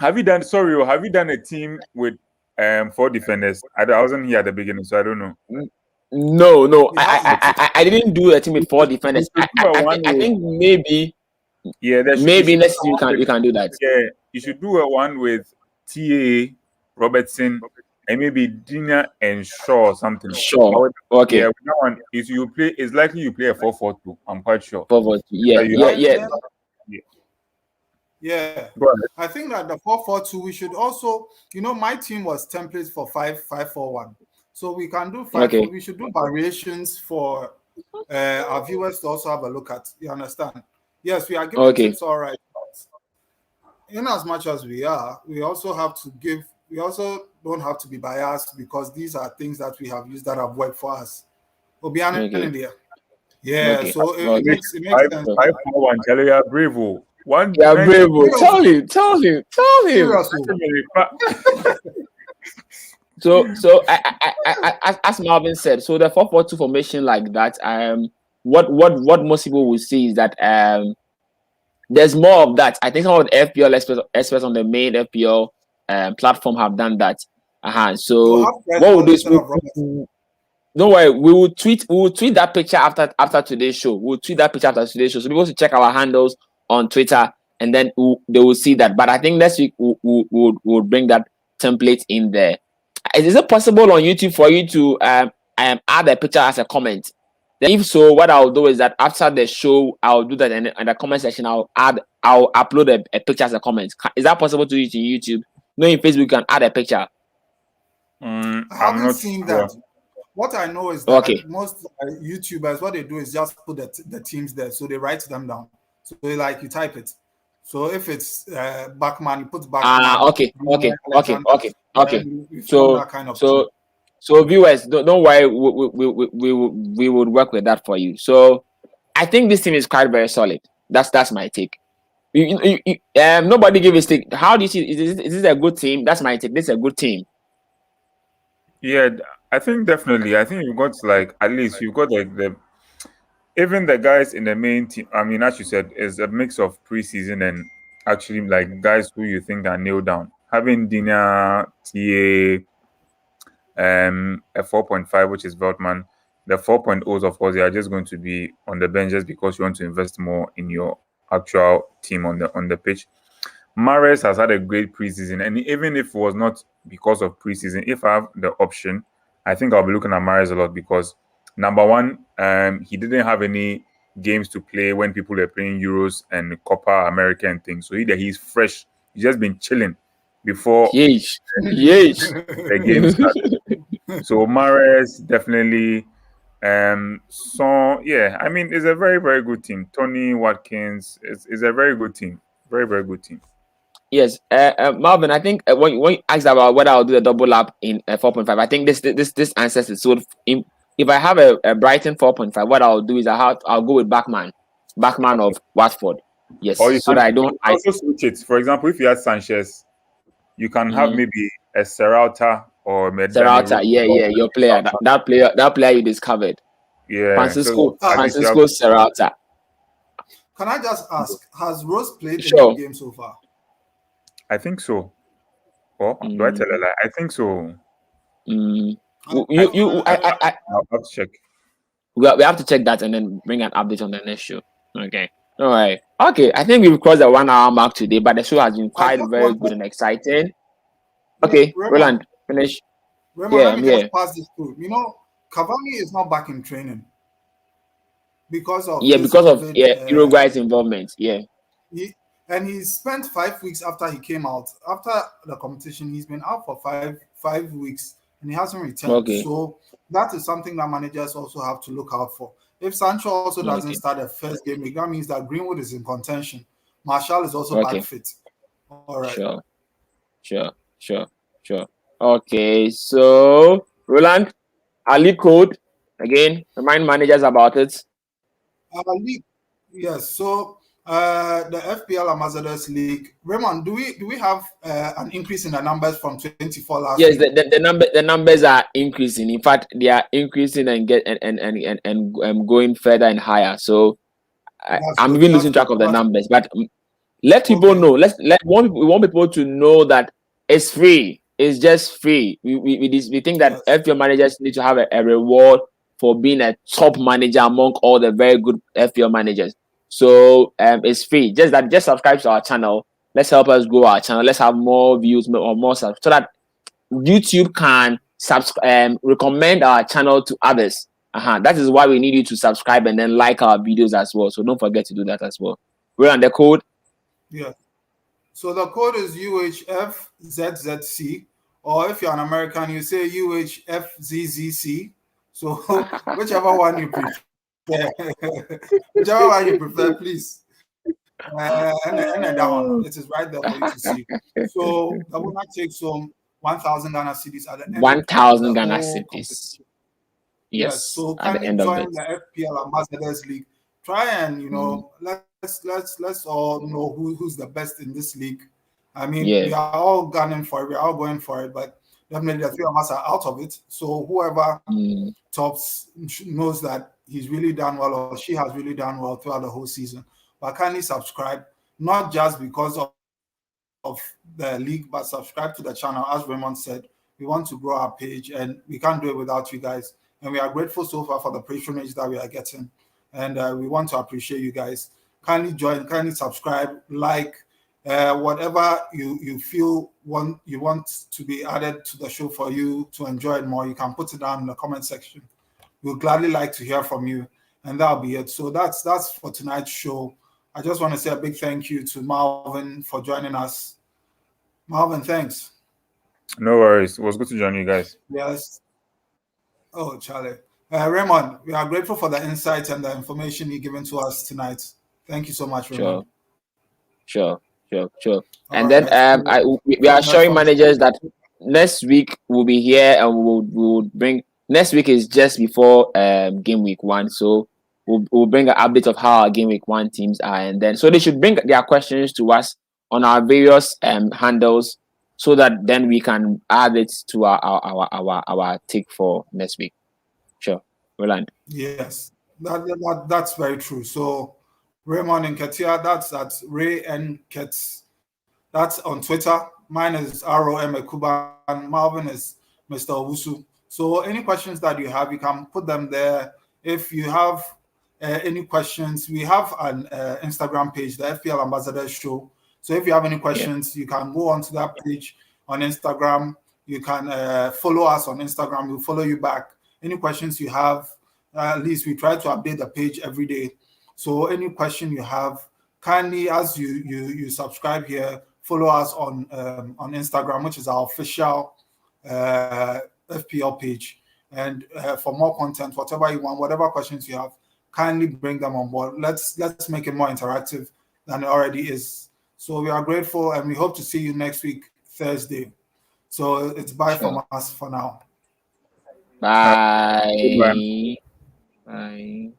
Have you done a team with 4 defenders? I wasn't here at the beginning, so I don't know. No. I didn't do a team with 4 defenders. I think maybe. Yeah, maybe next season you can do that. Yeah, you should do a one with TA, Robertson, and maybe Dina and Shaw or something. Sure. Okay. Yeah, with that one, it's likely you play a 4-4-2. I'm quite sure. 4-4-2. Yeah. I think that the 4-4-2, we should also, my team was templates for 5-5-4-1. So we can do 5. Okay. We should do variations for our viewers to also have a look at. You understand? Yes, we are giving tips, all right. But in as much as we are, we also don't have to be biased because these are things that we have used that have worked for us. India. Yeah, okay. So it makes sense. 5-4-1, tell you Bravo. One. Yeah, Bravo. Tell him. So I, as Marlvin said, so the 4-4-2 formation like that, what most people will see is that there's more of that. I think some of the FPL experts on the main FPL platform have done that. So what we'll do is don't worry, we will tweet that picture after today's show. We'll tweet that picture after today's show. So people should check our handles on Twitter and then they will see that. But I think next week we'll bring that template in there. Is it possible on YouTube for you to add a picture as a comment? Then if so, what I'll do is that after the show, I'll do that in the comment section. I'll upload a picture as a comment. Is that possible to use in YouTube? No, in Facebook you can add a picture. I haven't seen that. What I know is that most YouTubers, what they do is just put the teams there, so they write them down. So you type it. So if it's Backman, you put Backman. Okay. So viewers, don't worry. We would work with that for you. So I think this team is quite very solid. That's my take. Nobody give a take. How do you see? Is this a good team? That's my take. This is a good team. Yeah, I think definitely. I think you've got at least you've got the even the guys in the main team. I mean, as you said, is a mix of preseason and actually guys who you think are nailed down. Having Dina, TA, a 4.5, which is Veltman. The 4.0s, of course, they are just going to be on the bench just because you want to invest more in your actual team on the pitch. Mahrez has had a great preseason, and even if it was not because of preseason, if I have the option, I think I'll be looking at Mahrez a lot because number one, he didn't have any games to play when people were playing Euros and Copa America and things. So he's fresh. He's just been chilling before the game started. So Mahrez definitely. So yeah, I mean, it's a very, very good team. Tony Watkins is a very good team. Very, very good team. Yes, Marlvin. I think when you asked about whether I'll do a double up in 4.5, I think this answers it. So if I have a Brighton 4.5, what I'll do is I'll go with Backman of Watford. Yes, so that I don't. Also switch it. For example, if you had Sanchez, you can have maybe a Serrata or Serrata. Yeah, your player. That player you discovered. Yeah, Francisco Serrata. Can I just ask, has Rose played any game so far? I think so. Oh, do I tell a lie? I think so. I'll have to check. We have to check that and then bring an update on the next show. Okay. All right. Okay. I think we've crossed the 1 hour mark today, but the show has been quite very good and exciting. Okay, Rowland, finish. Let me just pass this through. Cavani is not back in training because of Uruguay's involvement. Yeah. And he spent 5 weeks after he came out. After the competition, he's been out for five weeks and he hasn't returned. Okay. So that is something that managers also have to look out for. If Sancho also doesn't start the first game week, that means that Greenwood is in contention. Martial is also back fit. All right. Sure. Okay, so Rowland, our league code again. Remind managers about it. Our league, yes. So the FPL Ambassadors League. Raymond, do we have an increase in the numbers from 24 last yes, week? the numbers are increasing. In fact, they are increasing and going further and higher. So I'm even losing track of the numbers. But let people know. We want people to know that it's free. It's just free. We think that FPL managers need to have a reward for being a top manager among all the very good FPL managers. So it's free. Just subscribe to our channel. Let's help us grow our channel. Let's have more views or more subs so that YouTube can recommend our channel to others. That is why we need you to subscribe and then like our videos as well. So don't forget to do that as well. We're on the code. Yeah. So the code is UHFZZC, or if you're an American, you say UHFZZC. So whichever one you prefer, please. And that one, it is right there for you to see. So the winner takes home 1,000 Ghana cedis at the end. 1,000 Ghana cedis. Yes. So can you join the FPL Ambassadors League? Try and let's all know who's the best in this league. I mean, we are all gunning for it. We're all going for it, but definitely the three of us are out of it. So whoever tops knows that he's really done well or she has really done well throughout the whole season. But kindly subscribe, not just because of the league, but subscribe to the channel. As Raymond said, we want to grow our page and we can't do it without you guys. And we are grateful so far for the patronage that we are getting. And we want to appreciate you guys. Kindly join, kindly subscribe, like, whatever you feel you want to be added to the show for you to enjoy it more. You can put it down in the comment section. We'll gladly like to hear from you. And that'll be it. So that's for tonight's show. I just want to say a big thank you to Marlvin for joining us. Marlvin, thanks. No worries. It was good to join you guys. Yes. Oh, Charlie. Raymond, we are grateful for the insights and the information you've given to us tonight. Thank you so much, Raymond. Sure. And then we are showing managers that next week we'll be here and we'll bring. Next week is just before game week 1, so we'll bring an update of how our game week 1 teams are, and then so they should bring their questions to us on our various handles, so that then we can add it to our take for next week. Sure, Rowland. Yes, that's very true. So Raymond Nketsiah, that's Ray Nkets. That's on Twitter. Mine is ROM Ekuban. Marlvin is Mr. Owusu. So any questions that you have, you can put them there. If you have any questions, we have an Instagram page, the FPL Ambassadors Show. So if you have any questions, you can go onto that page on Instagram. You can follow us on Instagram. We'll follow you back. Any questions you have, at least we try to update the page every day. So any question you have, kindly, as you subscribe here, follow us on Instagram, which is our official FPL page. And for more content, whatever you want, whatever questions you have, kindly bring them on board. Let's make it more interactive than it already is. So we are grateful and we hope to see you next week, Thursday. So it's bye from us for now. Bye. Bye.